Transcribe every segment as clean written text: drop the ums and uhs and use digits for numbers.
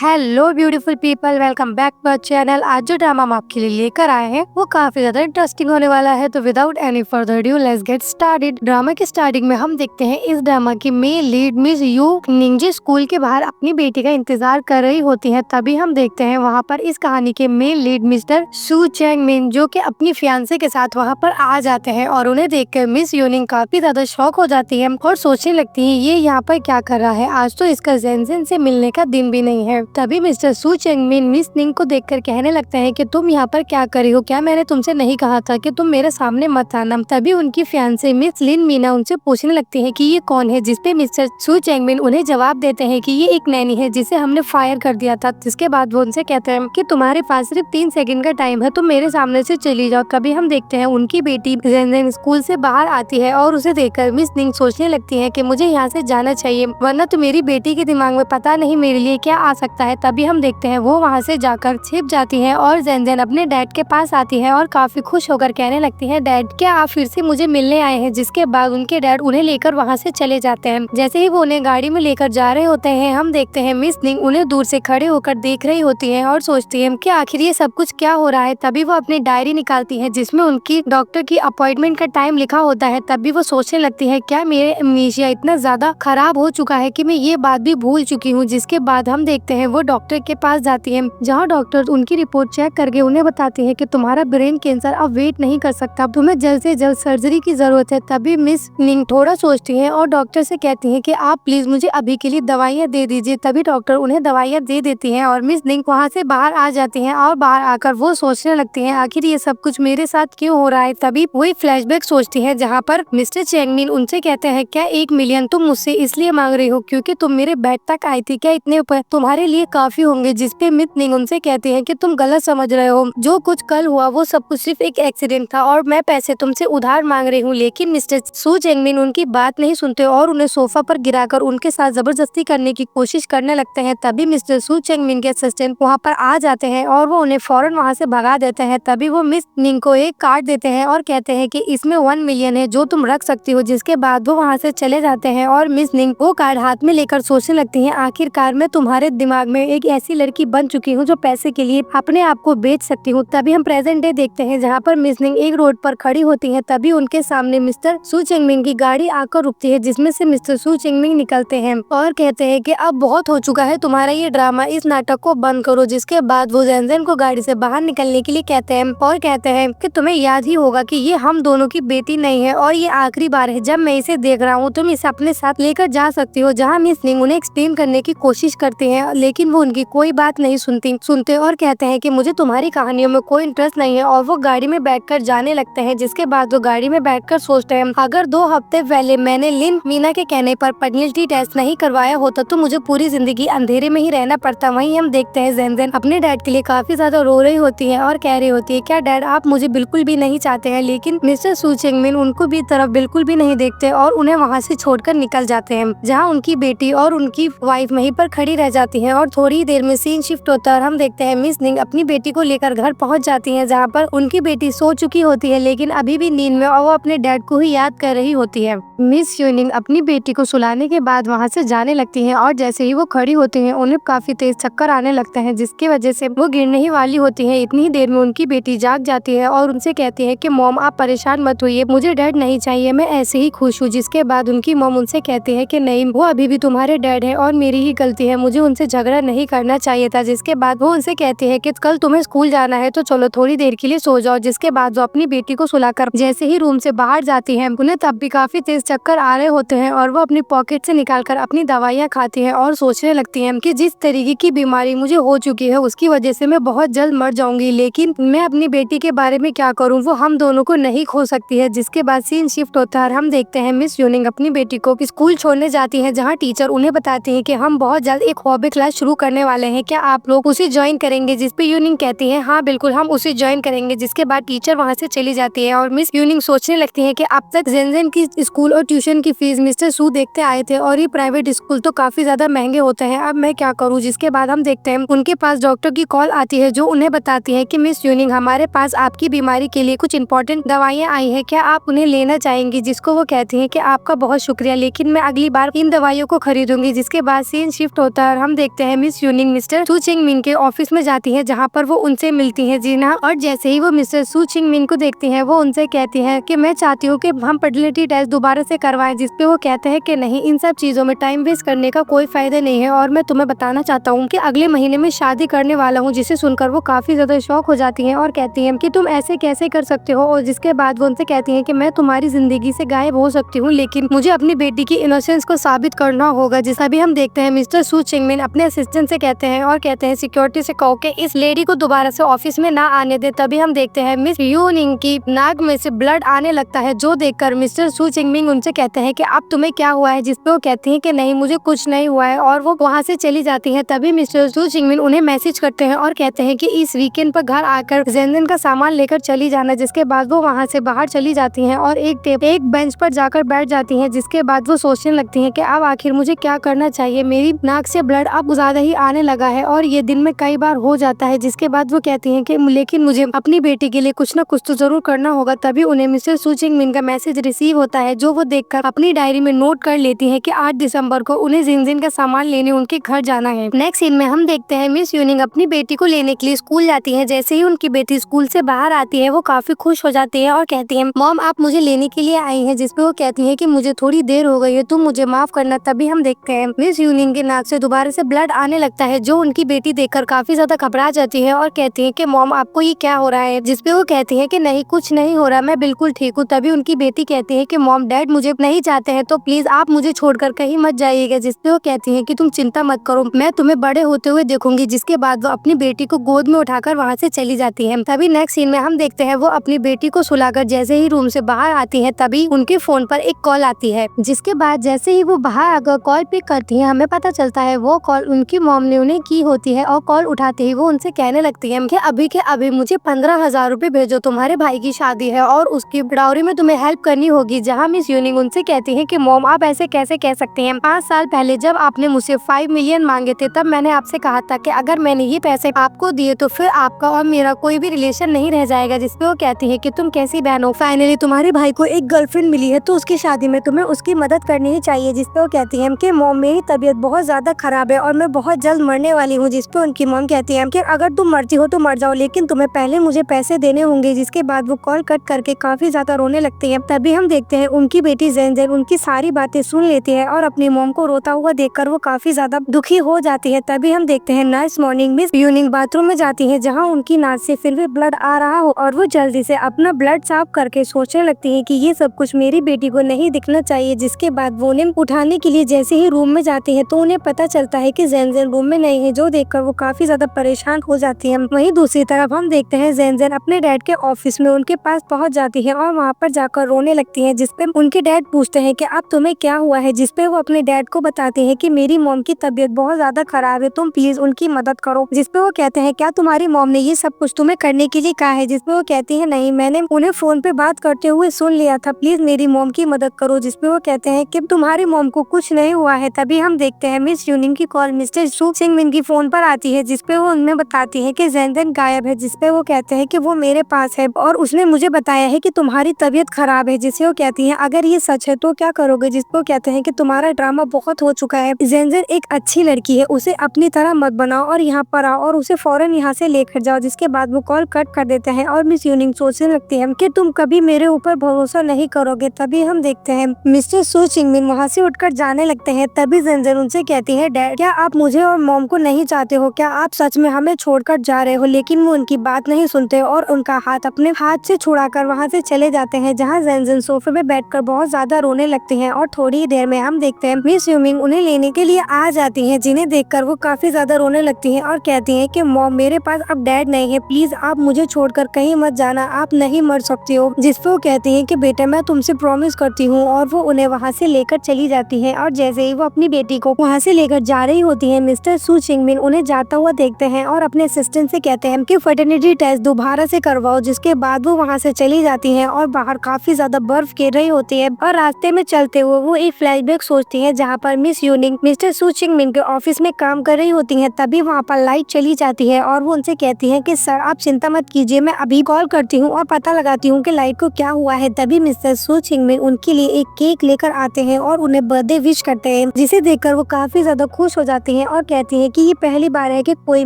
Hello beautiful people, welcome back to our channel. आज जो drama हम आपके लिए लेकर आए हैं वो काफी ज्यादा इंटरेस्टिंग होने वाला है। तो without any further due let's get started. Drama के स्टार्टिंग में हम देखते हैं इस ड्रामा की मेन लीड मिस यू निंजे स्कूल के बाहर अपनी बेटी का इंतजार कर रही होती है। तभी हम देखते हैं वहाँ पर इस कहानी के मेन लीड मिस्टर सू चैंग मिन जो कि अपनी फियांसे के साथ वहाँ पर आ जाते हैं और उन्हें देखकर मिस यूनिंग काफी ज्यादा शॉक हो जाती है और सोचने लगती है ये यहाँ पर क्या कर रहा है, आज तो इसका जेनजेन से मिलने का दिन भी नहीं है। तभी मिस्टर सू चेंग मिन मिस निंग को देखकर कहने लगते हैं कि तुम यहाँ पर क्या कर रही हो, क्या मैंने तुमसे नहीं कहा था कि तुम मेरे सामने मत आना। तभी उनकी फियांसे मिस लिन मीना उनसे पूछने लगती है कि ये कौन है, जिसपे मिस्टर सू चेंग मिन उन्हें जवाब देते हैं कि ये एक नैनी है जिसे हमने फायर कर दिया था। जिसके बाद वो उनसे कहते हैं कि तुम्हारे पास सिर्फ 3 सेकंड का टाइम है, तुम मेरे सामने से चली जाओ। तभी हम देखते हैं उनकी बेटी जेनजेन स्कूल से बाहर आती है और उसे देखकर मिस निंग सोचने लगती है कि मुझे यहाँ से जाना चाहिए, वरना तो मेरी बेटी के दिमाग में पता नहीं मेरे लिए क्या आ सकता है। तभी हम देखते हैं वो वहाँ से जाकर छिप जाती है और जेनजेन अपने डैड के पास आती है और काफी खुश होकर कहने लगती है, डैड क्या आप फिर से मुझे मिलने आए हैं। जिसके बाद उनके डैड उन्हें लेकर वहाँ से चले जाते हैं। जैसे ही वो उन्हें गाड़ी में लेकर जा रहे होते हैं हम देखते हैं मिस निंग उन्हें दूर से खड़े होकर देख रही होती है और सोचती है कि आखिर ये सब कुछ क्या हो रहा है। तभी वो अपनी डायरी निकालती है जिसमें उनकी डॉक्टर की अपॉइंटमेंट का टाइम लिखा होता है। तभी वो सोचने लगती है क्या मेरे एमनीशिया इतना ज्यादा खराब हो चुका है कि मैं ये बात भी भूल चुकी हूँ। जिसके बाद हम देखते हैं वो डॉक्टर के पास जाती है जहाँ डॉक्टर उनकी रिपोर्ट चेक करके उन्हें बताती है कि तुम्हारा ब्रेन कैंसर अब वेट नहीं कर सकता, तुम्हें जल्द से जल्द सर्जरी की जरूरत है। तभी मिस निंग थोड़ा सोचती है और डॉक्टर से कहती है कि आप प्लीज मुझे अभी के लिए दवाइयाँ दे दीजिए। तभी डॉक्टर उन्हें दवाइयाँ दे देती है और मिस निंग वहाँ से बाहर आ जाती है और बाहर आकर वो सोचने लगती है आखिर ये सब कुछ मेरे साथ क्यों हो रहा है। तभी वही फ्लैशबैक सोचती है जहाँ पर मिस्टर चेंग मिन उनसे कहते हैं क्या 1 मिलियन तुम मुझसे इसलिए मांग रही हो क्योंकि तुम मेरे बेड तक आई थी, क्या इतने तुम्हारे लिए काफी होंगे। जिसपे मिस निंग उनसे कहती है कि तुम गलत समझ रहे हो, जो कुछ कल हुआ वो सब कुछ सिर्फ एक एक्सीडेंट था और मैं पैसे तुमसे उधार मांग रही हूँ। लेकिन मिस्टर सू चेंग मिन उनकी बात नहीं सुनते और उन्हें सोफा पर गिराकर उनके साथ जबरदस्ती करने की कोशिश करने लगते हैं। तभी मिस्टर सू चेंग मिन के असिस्टेंट वहाँ पर आ जाते हैं और वो उन्हें फौरन वहाँ से भगा देते हैं। तभी वो मिस निंग को एक कार्ड देते हैं और कहते हैं कि इसमें 1 मिलियन है जो तुम रख सकती हो। जिसके बाद वो वहाँ से चले जाते हैं और मिस निंग वो कार्ड हाथ में लेकर सोचने लगती है आखिरकार मैं तुम्हारे दिमाग में एक ऐसी लड़की बन चुकी हूँ जो पैसे के लिए अपने आप को बेच सकती हूँ। तभी हम प्रेजेंट डे देखते हैं जहाँ पर मिस निंग एक रोड पर खड़ी होती है। तभी उनके सामने मिस्टर सू चेंग मिन की गाड़ी आकर रुकती है जिसमें से मिस्टर सू चेंग मिन निकलते हैं और कहते हैं कि अब बहुत हो चुका है तुम्हारा ये ड्रामा, इस नाटक को बंद करो। जिसके बाद वो जेनजेन को गाड़ी से बाहर निकलने के लिए कहते हैं और कहते हैं कि तुम्हें याद ही होगा कि ये हम दोनों की बेटी नहीं है और ये आखिरी बार है जब मैं इसे देख रहा हूँ, तुम इसे अपने साथ लेकर जा सकती हो। जहाँ मिस निंग उन्हें एक्सप्लेन करने की कोशिश करती है लेकिन वो उनकी कोई बात नहीं सुनते और कहते हैं कि मुझे तुम्हारी कहानियों में कोई इंटरेस्ट नहीं है और वो गाड़ी में बैठकर जाने लगते हैं। जिसके बाद वो गाड़ी में बैठकर सोचते हैं अगर 2 हफ्ते पहले मैंने लिन मीना के कहने पर पर्सनैलिटी टेस्ट नहीं करवाया होता तो मुझे पूरी जिंदगी अंधेरे में ही रहना पड़ता। वहीं हम देखते हैं जेनजेन अपने डैड के लिए काफी ज्यादा रो रही होती है और कह रही होती है क्या डैड आप मुझे बिल्कुल भी नहीं चाहते हैं। लेकिन मिस्टर सू चेंग मिन उनको भी तरफ बिल्कुल भी नहीं देखते और उन्हें वहाँ से छोड़कर निकल जाते हैं जहाँ उनकी बेटी और उनकी वाइफ वहीं पर खड़ी रह जाती है। और थोड़ी देर में सीन शिफ्ट होता है और हम देखते हैं मिस निंग अपनी बेटी को लेकर घर पहुंच जाती है जहाँ पर उनकी बेटी सो चुकी होती है लेकिन अभी भी नींद में और वो अपने डैड को ही याद कर रही होती है। मिस यूनिंग अपनी बेटी को सुलाने के बाद वहाँ से जाने लगती है और जैसे ही वो खड़ी होती है उन्हें काफी तेज चक्कर आने लगते हैं जिसकी वजह से वो गिरने ही वाली होती है। इतनी ही देर में उनकी बेटी जाग जाती है और उनसे कहती है कि मॉम आप परेशान मत होइए, मुझे डैड नहीं चाहिए, मैं ऐसे ही खुश हूँ। जिसके बाद उनकी मॉम उनसे कहती है कि नहीं वो अभी भी तुम्हारे डैड है और मेरी ही गलती है, मुझे उनसे झगड़ा नहीं करना चाहिए था। जिसके बाद वो उनसे कहती है कि कल तुम्हें स्कूल जाना है तो चलो थोड़ी देर के लिए सो जाओ। जिसके बाद वो अपनी बेटी को सुलाकर जैसे ही रूम से बाहर जाती है उन्हें तब भी काफी तेज चक्कर आ रहे होते हैं और वो अपनी पॉकेट से निकालकर अपनी दवाइयाँ खाती है और सोचने लगती है कि जिस तरीके की बीमारी मुझे हो चुकी है उसकी वजह से मैं बहुत जल्द मर जाऊंगी, लेकिन मैं अपनी बेटी के बारे में क्या करूँ, वो हम दोनों को नहीं खो सकती है। जिसके बाद सीन शिफ्ट होता है और हम देखते हैं मिस यूनिंग अपनी बेटी को स्कूल छोड़ने जाती है जहाँ टीचर उन्हें बताती है कि हम बहुत जल्द एक हॉबी क्लास शुरू करने वाले हैं, क्या आप लोग उसे ज्वाइन करेंगे। जिसपे यूनिंग कहती है हाँ बिल्कुल हम उसे ज्वाइन करेंगे। जिसके बाद टीचर वहाँ से चली जाती है और मिस यूनिंग सोचने लगती है कि अब तक जेनजेन की स्कूल और ट्यूशन की फीस मिस्टर सू देखते आए थे और ये प्राइवेट स्कूल तो काफी ज्यादा महंगे होते हैं, अब मैं क्या करूँ। जिसके बाद हम देखते हैं उनके पास डॉक्टर की कॉल आती है जो उन्हें बताती है कि मिस यूनिंग हमारे पास आपकी बीमारी के लिए कुछ इंपॉर्टेंट दवाइयाँ आई है, क्या आप उन्हें लेना चाहेंगी। जिसको वो कहती है कि आपका बहुत शुक्रिया लेकिन मैं अगली बार इन दवाइयों को खरीदूंगी। जिसके बाद सीन शिफ्ट होता है और हम देखते हैं हैं मिस यूनिंग मिस्टर सू चिंग मिन के ऑफिस में जाती है, जहाँ पर वो उनसे मिलती है जीना। और जैसे ही वो मिस्टर सू चिंग मिन को देखती है, वो उनसे कहती है कि मैं चाहती हूँ कि हम फर्टिलिटी टेस्ट दोबारा से करवाएं, जिसपे वो कहते हैं कि नहीं, इन सब चीजों में टाइम वेस्ट करने का कोई फायदा नहीं है और मैं तुम्हें बताना चाहता हूँ कि अगले महीने में शादी करने वाला हूँ। जिसे सुनकर वो काफी ज्यादा शॉक हो जाती है और कहती है कि तुम ऐसे कैसे कर सकते हो। और जिसके बाद वो उनसे कहती है कि मैं तुम्हारी जिंदगी से गायब हो सकती हूँ, लेकिन मुझे अपनी बेटी की इनोसेंस को साबित करना होगा। जैसा भी हम देखते हैं मिस्टर सू चिंग मिन अपने असिस्टेंट से कहते हैं और कहते हैं सिक्योरिटी से कहो कि इस लेडी को दोबारा से ऑफिस में ना आने दे। तभी हम देखते हैं मिस यूनिंग की नाक में से ब्लड आने लगता है, जो देखकर मिस्टर सू चिंग मिन उनसे कहते हैं कि अब तुम्हें क्या हुआ है। जिसपे वो कहती है कि नहीं, मुझे कुछ नहीं हुआ है और वो वहाँ से चली जाती है। तभी मिस्टर सू चिंग मिन उन्हें मैसेज करते हैं और कहते हैं कि इस वीकेंड पर घर आकर जेनजेन का सामान लेकर चली जाना। जिसके बाद वो वहाँ से बाहर चली जाती हैं और एक बेंच पर जाकर बैठ जाती हैं। जिसके बाद वो सोचने लगती हैं कि अब आखिर मुझे क्या करना चाहिए। मेरी नाक से ब्लड अब ज्यादा ही आने लगा है और ये दिन में कई बार हो जाता है। जिसके बाद वो कहती हैं कि लेकिन मुझे अपनी बेटी के लिए कुछ न कुछ तो जरूर करना होगा। तभी उन्हें मिस्टर सू चिंग मिन का मैसेज रिसीव होता है, जो वो देखकर अपनी डायरी में नोट कर लेती है कि 8 दिसंबर को उन्हें जिनजिन का सामान लेने उनके घर जाना है। नेक्स्ट सीन में हम देखते हैं मिस यूनिंग अपनी बेटी को लेने के लिए स्कूल जाती है। जैसे ही उनकी बेटी स्कूल से बाहर आती है, वो काफी खुश हो जाती है और कहती है मॉम, आप मुझे लेने के लिए आई हैं। जिसपे वो कहती है कि मुझे थोड़ी देर हो गई है, तुम मुझे माफ करना। तभी हम देखते हैं मिस यूनिंग के नाक से दोबारा से ब्लड आने लगता है, जो उनकी बेटी देखकर काफी ज्यादा घबरा जाती है और कहती है कि मॉम, आपको ये क्या हो रहा है। जिसपे वो कहती है कि नहीं, कुछ नहीं हो रहा, मैं बिल्कुल ठीक हूँ। तभी उनकी बेटी कहती है कि मॉम, डैड मुझे नहीं चाहते हैं, तो प्लीज आप मुझे छोड़कर कहीं मत जाइएगा। जिसपे वो कहती है कि तुम चिंता मत करो, मैं तुम्हें बड़े होते हुए देखूंगी। जिसके बाद वो अपनी बेटी को गोद में उठाकर वहाँ से चली जाती है। तभी नेक्स्ट सीन में हम देखते हैं वो अपनी बेटी को सुलाकर जैसे ही रूम से बाहर आती है, तभी उनके फोन पर एक कॉल आती है। जिसके बाद जैसे ही वो बाहर आकर कॉल पिक करती है, हमें पता चलता है वो कॉल उनकी मॉम ने उन्हें की होती है। और कॉल उठाते ही वो उनसे कहने लगती है कि अभी के अभी मुझे 15,000 रुपए भेजो, तुम्हारे भाई की शादी है और उसकी डाउरी में तुम्हें हेल्प करनी होगी। जहाँ मिस यूनिंग उनसे कहती है कि मॉम, आप ऐसे कैसे कह सकते हैं। 5 साल पहले जब आपने मुझसे 5 मिलियन मांगे थे, तब मैंने आपसे कहा था कि अगर मैंने ये पैसे आपको दिए तो फिर आपका और मेरा कोई भी रिलेशन नहीं रह जाएगा। जिसपे वो कहती है कि तुम कैसी बहन हो, फाइनली तुम्हारे भाई को एक गर्लफ्रेंड मिली है, तो उसकी शादी में तुम्हें उसकी मदद करनी ही चाहिए। जिसपे वो कहती है कि मॉम, मेरी तबीयत बहुत ज्यादा खराब है और मैं बहुत जल्द मरने वाली हूँ। जिसपे उनकी मॉम कहती है कि अगर तुम मरती हो तो मर जाओ, लेकिन तुम्हें पहले मुझे पैसे देने होंगे। जिसके बाद वो कॉल कट करके काफी ज्यादा रोने लगती है। तभी हम देखते हैं उनकी बेटी जेनजेन उनकी सारी बातें सुन लेती है और अपनी मॉम को रोता हुआ देखकर वो काफी ज्यादा दुखी हो जाती है। तभी हम देखते हैं नेक्स्ट मॉर्निंग मिस यूनिंग बाथरूम में जाती है, जहाँ उनकी नाक से फिर भी ब्लड आ रहा हो और वो जल्दी से अपना ब्लड साफ करके सोचने लगती है कि ये सब कुछ मेरी बेटी को नहीं दिखना चाहिए। जिसके बाद वो उन्हें उठाने के लिए जैसे ही रूम में जाती है, तो उन्हें पता चलता है कि जेनजेन रूम में नहीं है, जो देखकर वो काफी ज्यादा परेशान हो जाती है। वहीं दूसरी तरफ हम देखते हैं जेनजेन अपने डैड के ऑफिस में उनके पास पहुंच जाती है और वहाँ पर जाकर रोने लगती है। जिसपे उनके डैड पूछते हैं कि अब तुम्हें क्या हुआ है। जिसपे वो अपने डैड को बताते हैं कि मेरी मॉम की तबीयत बहुत ज्यादा खराब है, तुम प्लीज उनकी मदद करो। जिसपे वो कहते हैं क्या तुम्हारी मॉम ने ये सब कुछ तुम्हें करने के लिए कहा है। जिसपे वो कहती है नहीं, मैंने उन्हें फोन पे बात करते हुए सुन लिया था, प्लीज मेरी मॉम की मदद करो। जिसपे वो कहते हैं कि तुम्हारी मॉम को कुछ नहीं हुआ है। तभी हम देखते हैं मिस यूनिंग की कॉल मिस्टर सू चिंग मिन की फोन पर आती है, जिसपे वो उन्हें बताती है कि जेनजेन गायब है। जिसपे वो कहते हैं कि वो मेरे पास है और उसने मुझे बताया है कि तुम्हारी तबीयत खराब है। जिसे वो कहती है अगर ये सच है तो क्या करोगे। जिसपे वो कहते हैं कि तुम्हारा ड्रामा बहुत हो चुका है, जेनजेन एक अच्छी लड़की है, उसे अपनी तरह मत बनाओ और यहाँ पर आओ और उसे फौरन यहाँ से लेकर जाओ। जिसके बाद वो कॉल कट कर देते हैं और मिस यूनिंग सोचने लगती है कि तुम कभी मेरे ऊपर भरोसा नहीं करोगे। तभी हम देखते हैं मिस्टर सू चिंग मिन वहाँ से उठकर जाने लगते हैं। तभी जेनजेन उनसे कहती है डैड, क्या आप मुझे और मॉम को नहीं चाहते हो, क्या आप सच में हमें छोड़कर जा रहे हो। लेकिन वो उनकी बात नहीं सुनते और उनका हाथ अपने हाथ से छुड़ाकर वहाँ से चले जाते हैं, जहाँ जेनजेन सोफे पे बैठकर बहुत ज्यादा रोने लगती हैं। और थोड़ी ही देर में हम देखते हैं मिस यूनिंग उन्हें लेने के लिए आ जाती हैं, जिन्हें देखकर वो काफी ज्यादा रोने लगती हैं और कहती हैं कि मॉम, मेरे पास अब डैड नहीं है, प्लीज आप मुझे छोड़कर कहीं मत जाना, आप नहीं मर सकती हो। जिसपे वो कहती हैं कि बेटा मैं तुमसे प्रॉमिस करती हूँ। और वो उन्हें वहाँ से लेकर चली जाती है। और जैसे ही वो अपनी बेटी को वहाँ से लेकर जा रही होती है, मिस्टर सू चिंग मिन उन्हें जाता हुआ देखते हैं और अपने असिस्टेंट से कहते हैं कि फर्टिलिटी टेस्ट दोबारा से करवाओ। जिसके बाद वो वहाँ से चली जाती हैं और बाहर काफी ज्यादा बर्फ गिर रही होती है। और रास्ते में चलते हुए वो एक फ्लैशबैक सोचती है, जहाँ पर मिस यूनिंग मिस्टर सू चिंग मिन के ऑफिस में काम कर रही होती है। तभी वहाँ पर लाइट चली जाती है और वो उनसे कहती है कि सर आप चिंता मत कीजिए, मैं अभी कॉल करती हूँ और पता लगाती हूँ कि लाइट को क्या हुआ है। तभी मिस्टर सू चिंग मिन उनके लिए एक केक लेकर आते हैं और उन्हें बर्थडे विश करते हैं, जिसे देखकर वो काफी ज्यादा खुश हो जाती जाती हैं और कहती हैं कि ये पहली बार है कि कोई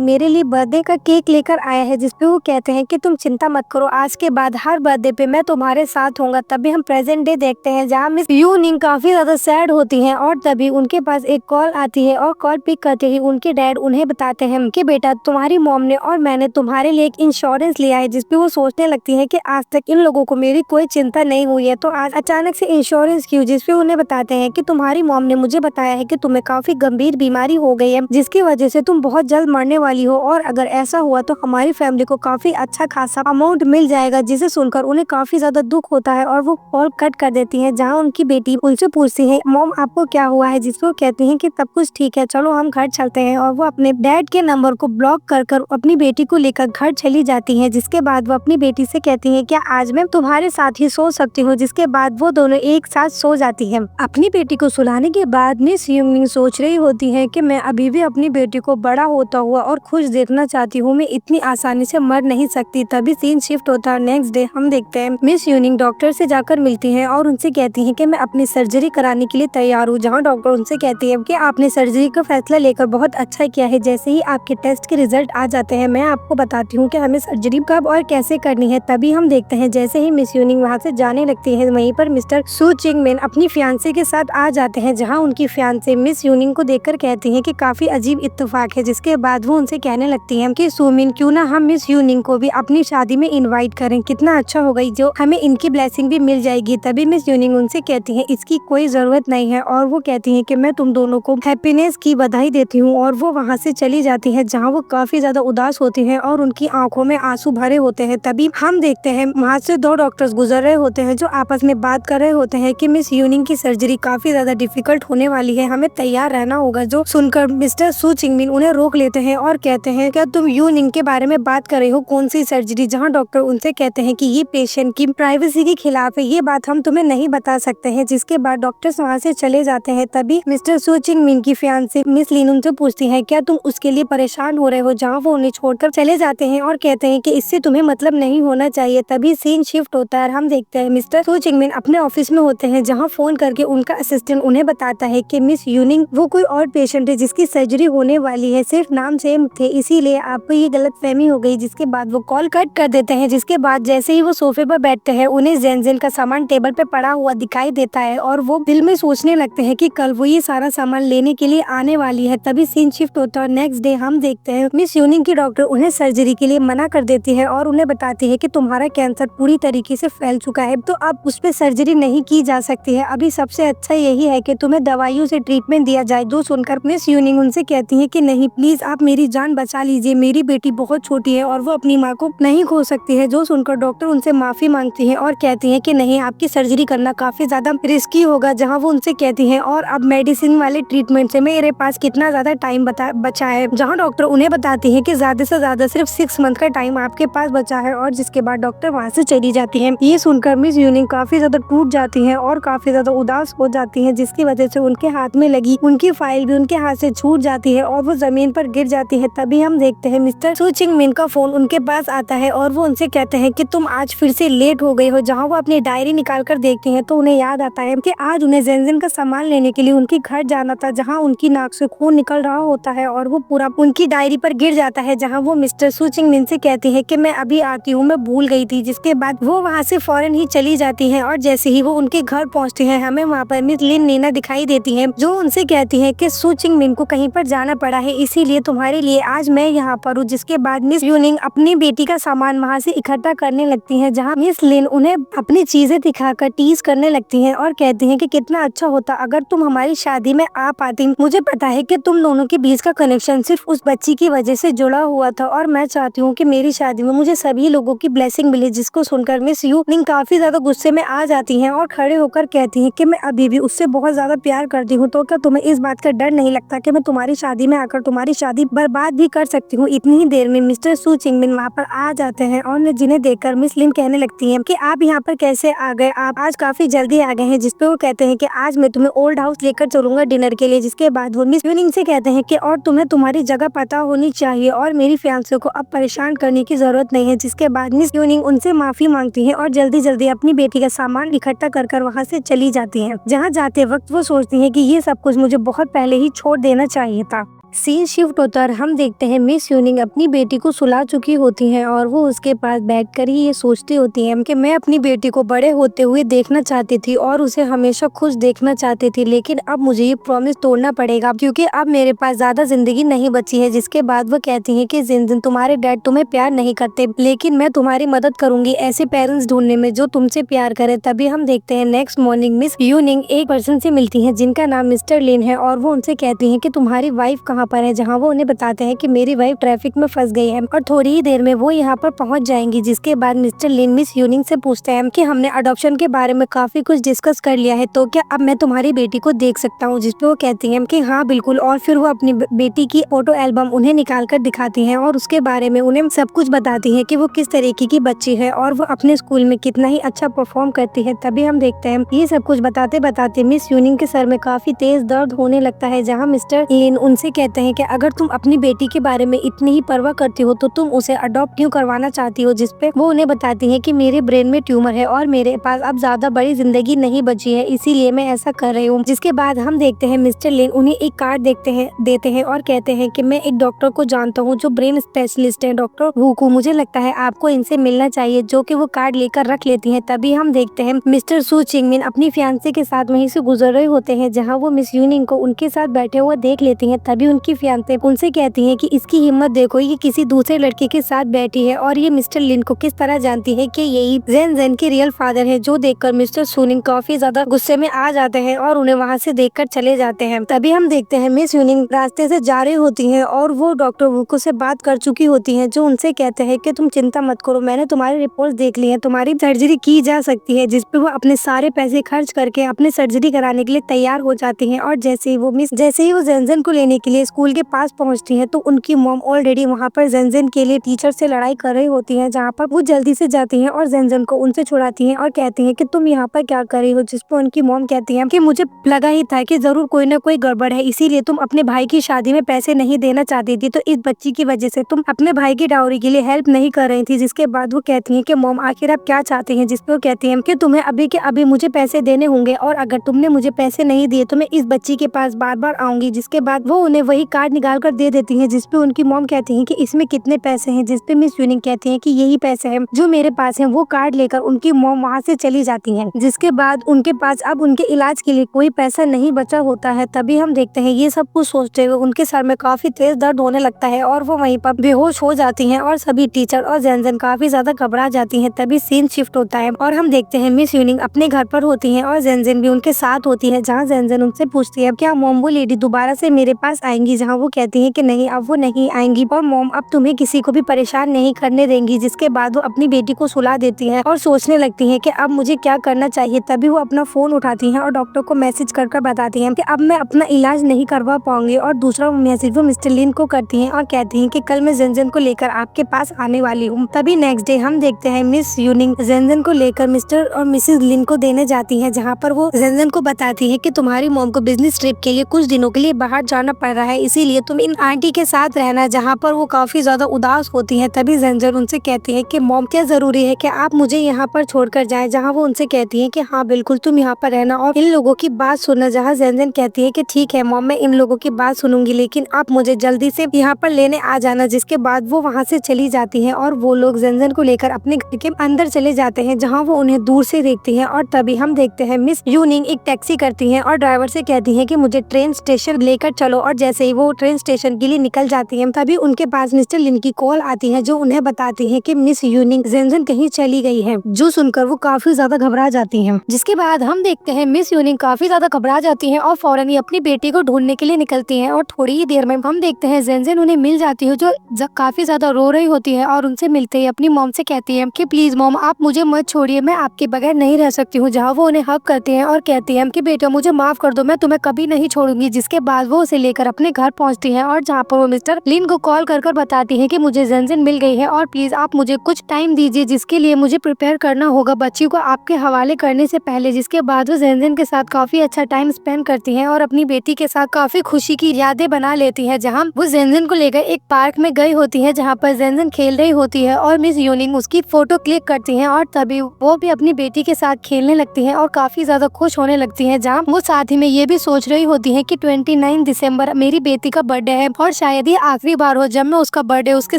मेरे लिए बर्थडे का केक लेकर आया है, जिसपे वो कहते हैं कि तुम चिंता मत करो, आज के बाद हर बर्थडे पे मैं तुम्हारे साथ होऊंगा। तभी हम प्रेजेंट डे देखते हैं जहाँ मिस यूनिंग काफी ज्यादा सैड होती हैं और तभी उनके पास एक कॉल आती है और कॉल पिक करते ही उनके डैड उन्हें बताते हैं कि बेटा तुम्हारी मॉम ने और मैंने तुम्हारे लिए एक इंश्योरेंस लिया है। जिसपे वो सोचने लगती है कि आज तक इन लोगों को मेरी कोई चिंता नहीं हुई है, तो आज अचानक से इंश्योरेंस क्यों। जिसपे उन्हें बताते हैं कि तुम्हारी मॉम ने मुझे बताया है कि तुम्हें काफी गंभीर बीमारी हो गई है, जिसकी वजह से तुम बहुत जल्द मरने वाली हो, और अगर ऐसा हुआ तो हमारी फैमिली को काफी अच्छा खासा अमाउंट मिल जाएगा। जिसे सुनकर उन्हें काफी ज्यादा दुख होता है और वो कॉल कट कर देती है। जहाँ उनकी बेटी उनसे पूछती है मॉम आपको क्या हुआ है, जिसको कहते हैं कि सब कुछ ठीक है, चलो हम घर चलते हैं। और वो अपने डैड के नंबर को ब्लॉक कर अपनी बेटी को लेकर घर चली जाती है। जिसके बाद वो अपनी बेटी से कहती है क्या आज मैं तुम्हारे साथ ही सो सकती हूँ। जिसके बाद वो दोनों एक साथ सो जाती है। अपनी बेटी को सुलाने के बाद मिस यूनिंग सोच रही होती है कि मैं अभी भी अपनी बेटी को बड़ा होता हुआ और खुश देखना चाहती हूँ, मैं इतनी आसानी से मर नहीं सकती। तभी सीन शिफ्ट होता है। नेक्स्ट डे हम देखते हैं मिस यूनिंग डॉक्टर से जाकर मिलती है और उनसे कहती है कि मैं अपनी सर्जरी कराने के लिए तैयार हूँ। जहाँ डॉक्टर उनसे कहती है कि आपने सर्जरी का फैसला लेकर बहुत अच्छा किया है, जैसे ही आपके टेस्ट के रिजल्ट आ जाते हैं मैं आपको बताती हूँ कि हमें सर्जरी कब और कैसे करनी है। तभी हम देखते हैं जैसे ही मिस यूनिंग वहाँ से जाने लगती है, वहीं पर मिस्टर सू चिंग मिन अपनी फियांसे के साथ आ जाते हैं। जहाँ उनकी फियांसे मिस यूनिंग को देखकर कहती हैं कि काफी अजीब इत्तेफाक है। जिसके बाद वो उनसे कहने लगती हैं कि सुमिन क्यों ना हम मिस यूनिंग को भी अपनी शादी में इनवाइट करें, कितना अच्छा होगा, जो हमें इनकी ब्लेसिंग भी मिल जाएगी। तभी मिस यूनिंग उनसे कहती है इसकी कोई जरूरत नहीं है और वो कहती है कि मैं तुम दोनों को हैप्पीनेस की बधाई देती हूँ। और वो वहाँ से चली जाती है जहाँ वो काफी ज्यादा उदास होती है और उनकी आंखों में आंसू भरे होते हैं। तभी हम देखते हैं वहाँ से दो डॉक्टर्स गुजर रहे होते हैं जो आपस में बात कर रहे होते हैं कि मिस यूनिंग की सर्जरी काफी ज्यादा डिफिकल्ट होने वाली है, हमें तैयार रहना होगा। जो सुनकर मिस्टर सू चिंगमिन उन्हें रोक लेते हैं और कहते हैं क्या तुम यूनिंग के बारे में बात कर रही हो, कौन सी सर्जरी। जहाँ डॉक्टर उनसे कहते हैं कि ये पेशेंट की प्राइवेसी के खिलाफ है, ये बात हम तुम्हें नहीं बता सकते हैं। जिसके बाद डॉक्टर्स वहाँ से चले जाते हैं। तभी मिस्टर सू चिंगमिन की फियांसे मिस लिन उनसे पूछती है क्या तुम उसके लिए परेशान हो रहे हो। जहाँ वो उन्हें छोड़कर चले जाते हैं और कहते हैं कि इससे तुम्हें मतलब नहीं होना चाहिए। तभी सीन शिफ्ट होता है। हम देखते हैं मिस्टर सू चिंगमिन अपने ऑफिस में होते हैं, जहाँ फोन करके उनका असिस्टेंट उन्हें बताता है कि मिस यूनिंग वो कोई और पेशेंट है जिसकी सर्जरी होने वाली है, सिर्फ नाम सेम थे इसीलिए आपको ये गलतफहमी हो गई। जिसके बाद वो कॉल कट कर देते हैं। जिसके बाद जैसे ही वो सोफे पर बैठते हैं उन्हें जेनजेन का सामान टेबल पे पड़ा हुआ दिखाई देता है और वो दिल में सोचने लगते हैं कि कल वो ये सारा सामान लेने के लिए आने वाली है। तभी सीन शिफ्ट होता है। नेक्स्ट डे हम देखते हैं मिस यूनिंग की डॉक्टर उन्हें सर्जरी के लिए मना कर देती है और उन्हें बताती है कि तुम्हारा कैंसर पूरी तरीके से फैल चुका है, तो अब उस पर सर्जरी नहीं की जा सकती है। अभी सबसे अच्छा यही है कि तुम्हें दवाइयों से ट्रीटमेंट दिया जाए। जो सुनकर मिस यूनिंग उनसे कहती है कि नहीं प्लीज आप मेरी जान बचा लीजिए, मेरी बेटी बहुत छोटी है और वो अपनी माँ को नहीं खो सकती है। जो सुनकर डॉक्टर उनसे माफी मांगती है और कहती है कि नहीं आपकी सर्जरी करना काफी ज्यादा रिस्की होगा। जहाँ वो उनसे कहती है और अब मेडिसिन वाले ट्रीटमेंट से मेरे पास कितना ज्यादा टाइम बचा है। जहाँ डॉक्टर उन्हें बताती है कि ज्यादा से ज्यादा सिर्फ 6 मंथ का टाइम आपके पास बचा है और जिसके बाद डॉक्टर वहाँ से चली जाती है। ये सुनकर मिस यूनिंग काफी ज्यादा टूट जाती है और काफी ज्यादा उदास हो जाती है, जिसकी वजह से उनके हाथ में लगी उनकी फाइल भी उनके हाथ से छूट जाती है और वो जमीन पर गिर जाती है। तभी हम देखते हैं मिस्टर सू चिंगमिन का फोन उनके पास आता है और वो उनसे कहते हैं कि तुम आज फिर से लेट हो गई हो। जहाँ वो अपनी डायरी निकाल कर देखती है तो उन्हें याद आता है कि आज उन्हें जेनजेन का सामान लेने के लिए उनके घर जाना था। जहाँ उनकी नाक से खून निकल रहा होता है और वो पूरा उनकी डायरी पर गिर जाता है। जहाँ वो मिस्टर सू चिंगमिन से कहती है कि मैं अभी आती हूँ, मैं भूल गई थी। जिसके बाद वो वहाँ से फौरन ही चली जाती है और जैसे ही वो उनके घर पहुँचती है हमें वहाँ पर मिस लिन नीना दिखाई देती है, जो उनसे कहती है कि सू चिंगमिन को कहीं पर जाना पड़ा है, इसीलिए तुम्हारे लिए आज मैं यहाँ पर हूँ। जिसके बाद मिस यूनिंग अपनी बेटी का सामान वहाँ से इकट्ठा करने लगती है। जहाँ मिस लिन उन्हें अपनी चीजें दिखाकर टीज करने लगती है और कहती है कि कितना अच्छा होता अगर तुम हमारी शादी में आ पाती। मुझे पता है कि तुम दोनों के बीच का कनेक्शन सिर्फ उस बच्ची की वजह से जुड़ा हुआ था और मैं चाहती हूँ कि मेरी शादी में मुझे सभी लोगों की ब्लेसिंग मिले। जिसको सुनकर मिस यूनिंग काफी ज्यादा गुस्से में आ जाती है और खड़े होकर कहती है कि मैं अभी भी उससे बहुत ज्यादा प्यार करती हूँ, तो क्या तुम्हें इस बात का डर नहीं लगता कि मैं तुम्हारी शादी में आकर तुम्हारी शादी बर्बाद भी कर सकती हूँ। इतनी ही देर में मिस्टर सू चिंगमिन वहाँ पर आ जाते हैं और जिन्हें देखकर मिस लिन कहने लगती है कि आप यहाँ पर कैसे आ गए, आप आज काफी जल्दी आ गए हैं। जिसपे वो कहते हैं कि आज मैं तुम्हें ओल्ड हाउस लेकर चलूंगा डिनर के लिए। जिसके बाद वो मिस यूनिंग से कहते हैं कि और तुम्हें तुम्हारी जगह पता होनी चाहिए और मेरी फियांसे को अब परेशान करने की जरूरत नहीं है। जिसके बाद मिस यूनिंग उनसे माफी मांगती है और जल्दी जल्दी अपनी बेटी का सामान इकट्ठा कर वहाँ से चली जाती है। जहाँ जाते वक्त वो सोचती है कि ये सब कुछ मुझे बहुत पहले ही छोड़ देना चाहिए था। सीन शिफ्ट होता है और हम देखते हैं मिस यूनिंग अपनी बेटी को सुला चुकी होती हैं और वो उसके पास बैठकर ही ये सोचती होती हैं कि मैं अपनी बेटी को बड़े होते हुए देखना चाहती थी और उसे हमेशा खुश देखना चाहती थी, लेकिन अब मुझे ये प्रॉमिस तोड़ना पड़ेगा क्योंकि अब मेरे पास ज्यादा जिंदगी नहीं बची है। जिसके बाद वो कहती है कि जिन तुम्हारे डैड तुम्हें प्यार नहीं करते, लेकिन मैं तुम्हारी मदद करूंगी ऐसे पेरेंट्स ढूंढने में जो तुमसे प्यार करे। तभी हम देखते हैं नेक्स्ट मॉर्निंग मिस यूनिंग एक पर्सन से मिलती है जिनका नाम मिस्टर लिन है और वो उनसे कहती है कि तुम्हारी वाइफ कहाँ पर है, जहाँ वो उन्हें बताते हैं कि मेरी वाइफ ट्रैफिक में फंस गई है और थोड़ी ही देर में वो यहाँ पर पहुँच जाएंगी। जिसके बाद मिस्टर लिन मिस यूनिंग से पूछते हैं कि हमने अडॉप्शन के बारे में काफी कुछ डिस्कस कर लिया है, तो क्या अब मैं तुम्हारी बेटी को देख सकता हूँ। जिसपे वो कहती है कि हाँ बिल्कुल, और फिर वो अपनी बेटी की फोटो एल्बम उन्हें निकाल कर दिखाती है और उसके बारे में उन्हें सब कुछ बताती है कि वो किस तरीके की बच्ची है और वो अपने स्कूल में कितना ही अच्छा परफॉर्म करती है। तभी हम देखते हैं ये सब कुछ बताते बताते मिस यूनिंग के सर में काफी तेज दर्द होने लगता है, जहाँ मिस्टर लिन उनसे कहते हैं कि अगर तुम अपनी बेटी के बारे में इतनी ही परवाह करती हो तो तुम उसे अडॉप्ट क्यों करवाना चाहती हो। जिसपे वो उन्हें बताती है कि मेरे ब्रेन में ट्यूमर है और मेरे पास अब ज्यादा बड़ी जिंदगी नहीं बची है, इसीलिए मैं ऐसा कर रही हूँ। जिसके बाद हम देखते हैं मिस्टर लिन उन्हें एक कार्ड देते हैं और कहते हैं कि मैं एक डॉक्टर को जानता हूँ जो ब्रेन स्पेशलिस्ट है, डॉक्टर वू को। मुझे लगता है आपको इनसे मिलना चाहिए, जो कि वो कार्ड लेकर रख लेती हैं। तभी हम देखते हैं मिस्टर सू चिंगमिन अपनी फियांसे के साथ वहीं से गुजर रहे होते हैं, जहाँ वो मिस यूनिंग को उनके साथ बैठे हुए देख लेती हैं। तभी उनकी फियांसे उनसे कहती हैं कि इसकी हिम्मत देखो, ये किसी दूसरे लड़के के साथ बैठी है और ये मिस्टर लिन को किस तरह जानती है कि यही जेन के रियल फादर है। जो देखकर मिस्टर सूनिंग काफी ज्यादा गुस्से में आ जाते हैं और उन्हें वहाँ से देखकर चले जाते हैं। तभी हम देखते हैं मिस यूनिंग रास्ते से जा रही होती हैं और वो डॉक्टर वुको से बात कर चुकी होती हैं, जो उनसे कहते हैं कि तुम चिंता मत करो, मैंने तुम्हारी रिपोर्ट देख ली है, तुम्हारी सर्जरी की जा सकती है। जिसपे वो अपने सारे पैसे खर्च करके अपने सर्जरी कराने के लिए तैयार हो जाती हैं और जैसे ही वो जेनजेन को लेने के लिए स्कूल के पास पहुंचती हैं तो उनकी मॉम ऑलरेडी वहाँ पर जेनजेन के लिए टीचर से लड़ाई कर रही होती है, जहाँ पर वो जल्दी से जाती हैं और जेनजेन को उनसे छुड़ाती हैं और कहती हैं कि तुम यहाँ पर क्या कर रही हो। जिसपे उनकी मॉम कहती है कि मुझे लगा ही था कि जरूर कोई ना कोई गड़बड़ है, इसीलिए तुम अपने भाई की शादी में पैसे नहीं देना चाहती थी, तो इस बच्ची की वजह से तुम अपने भाई की डाउरी के लिए हेल्प नहीं कर रही थी। जिसके बाद वो कहती है कि मॉम आखिर आप क्या चाहती हैं। जिसपे वो कहती है कि तुम्हें अभी के अभी मुझे पैसे देने होंगे और अगर तुमने मुझे पैसे नहीं दिए तो मैं इस बच्ची के पास बार बार आऊंगी। जिसके बाद वो उन्हें वही कार्ड निकाल कर दे देती है, जिसपे उनकी मॉम कहती है कि इसमें कितने पैसे हैं। जिसपे मिस यूनिंग कहती है कि यही पैसे हैं जो मेरे पास हैं। वो कार्ड लेकर उनकी मॉम वहाँ से चली जाती हैं। जिसके बाद उनके पास अब उनके इलाज के लिए कोई पैसा नहीं बचा होता है। तभी हम देखते हैं ये सब कुछ सोचते हुए उनके सर में काफी तेज दर्द होने लगता है और वो वहीं पर बेहोश हो जाती हैं और सभी टीचर और जेनजेन काफी ज्यादा घबरा जाती हैं। तभी सीन शिफ्ट होता है और हम देखते हैं मिस यूनिंग अपने घर पर होती हैं और जेनजेन भी उनके साथ होती है, जहाँ जेनजेन उनसे पूछती है क्या मॉम वो लेडी दोबारा से मेरे पास आएंगी। जहाँ वो कहती है कि नहीं, अब वो नहीं आएंगी और मॉम अब तुम्हें किसी को भी परेशान नहीं करने देंगी। जिसके बाद वो अपनी बेटी को सुला देती है और सोचने लगती है कि अब मुझे क्या करना चाहिए। तभी वो अपना फोन उठाती है और डॉक्टर को मैसेज कर बताती है कि अब मैं अपना इलाज नहीं करवा पाऊंगी। और दूसरा मैसेज वो मिस्टर लिन को करती है और कहती है कि कल मैं जेनजेन को लेकर आपके पास आने वाली हूँ। तभी नेक्स्ट डे हम देखते हैं मिस यूनिंग जेनजेन को लेकर मिस्टर और मिसेज लिन को देने जाती है, जहाँ पर वो जेनजेन को बताती है कि तुम्हारी मॉम को बिजनेस ट्रिप के लिए कुछ दिनों के लिए बाहर जाना पड़ रहा है, इसीलिए तुम इन आंटी के साथ रहना। जहाँ पर वो काफी ज्यादा उदास होती है। तभी जेनजेन उनसे कहती है कि मॉम क्या जरूरी है कि आप मुझे यहाँ पर छोड़कर जाएं। जहाँ वो उनसे कहती है कि हाँ बिल्कुल, तुम यहाँ पर रहना और इन लोगों की बात सुनना। जहाँ जेनजेन कहती है कि ठीक है मॉम, मैं इन लोगों की बात सुनूंगी, लेकिन आप मुझे जल्दी से यहाँ पर लेने आ जाना। जिसके बाद वो वहाँ से चली जाती है और वो लोग जेनजेन को लेकर अपने घर के अंदर चले जाते हैं, जहाँ वो उन्हें दूर से देखती है। और तभी हम देखते हैं मिस यूनिंग एक टैक्सी करती है और ड्राइवर से कहती है कि मुझे ट्रेन स्टेशन लेकर चलो। और जैसे ही वो ट्रेन स्टेशन के लिए निकल जाती है, तभी उनके पास मिस्टर लिन की कॉल आती है, जो उन्हें बताती है कि मिस यूनिंग जेनजेन कहीं चली गई है। जो सुनकर वो काफी ज्यादा घबरा जाती हैं। जिसके बाद हम देखते हैं मिस यूनिंग काफी ज्यादा घबरा जाती हैं और फौरन ही अपनी बेटी को ढूंढने के लिए निकलती हैं। और थोड़ी ही देर में हम देखते हैं जेनजेन उन्हें मिल जाती है, जो काफी ज्यादा रो रही होती है और उनसे मिलते ही अपनी मॉम से कहती है कि प्लीज मॉम, आप मुझे मत छोड़िए, मैं आपके बगैर नहीं रह सकती हूँ। जहाँ वो उन्हें हक करती है और कहती है कि बेटा मुझे माफ कर दो, मैं तुम्हें कभी नहीं छोड़ूंगी। जिसके बाद वो उसे लेकर अपने घर पहुँचती है और जहाँ पर वो मिस्टर लिन को कॉल कर बताती है कि मुझे जेनजेन मिल गई है और प्लीज आप मुझे कुछ टाइम दीजिए, जिसके लिए मुझे प्रिपेयर करना होगा बच्ची को आपके हवाले करने से पहले। जिसके बाद वो जेनजेन के साथ काफी अच्छा टाइम स्पेंड करती हैं और अपनी बेटी के साथ काफी खुशी की यादें बना लेती हैं। जहाँ वो जेनजेन को लेकर एक पार्क में गई होती है, जहाँ पर जेनजेन खेल रही होती है और मिस यूनिंग उसकी फोटो क्लिक करती हैं और तभी वो भी अपनी बेटी के साथ खेलने लगती हैं और काफी ज्यादा खुश होने लगती हैं। जहाँ वो साथ ही में ये भी सोच रही होती है कि 29 दिसंबर मेरी मेरी बेटी का बर्थडे है और शायद ये आखिरी बार हो जब मैं उसका बर्थडे उसके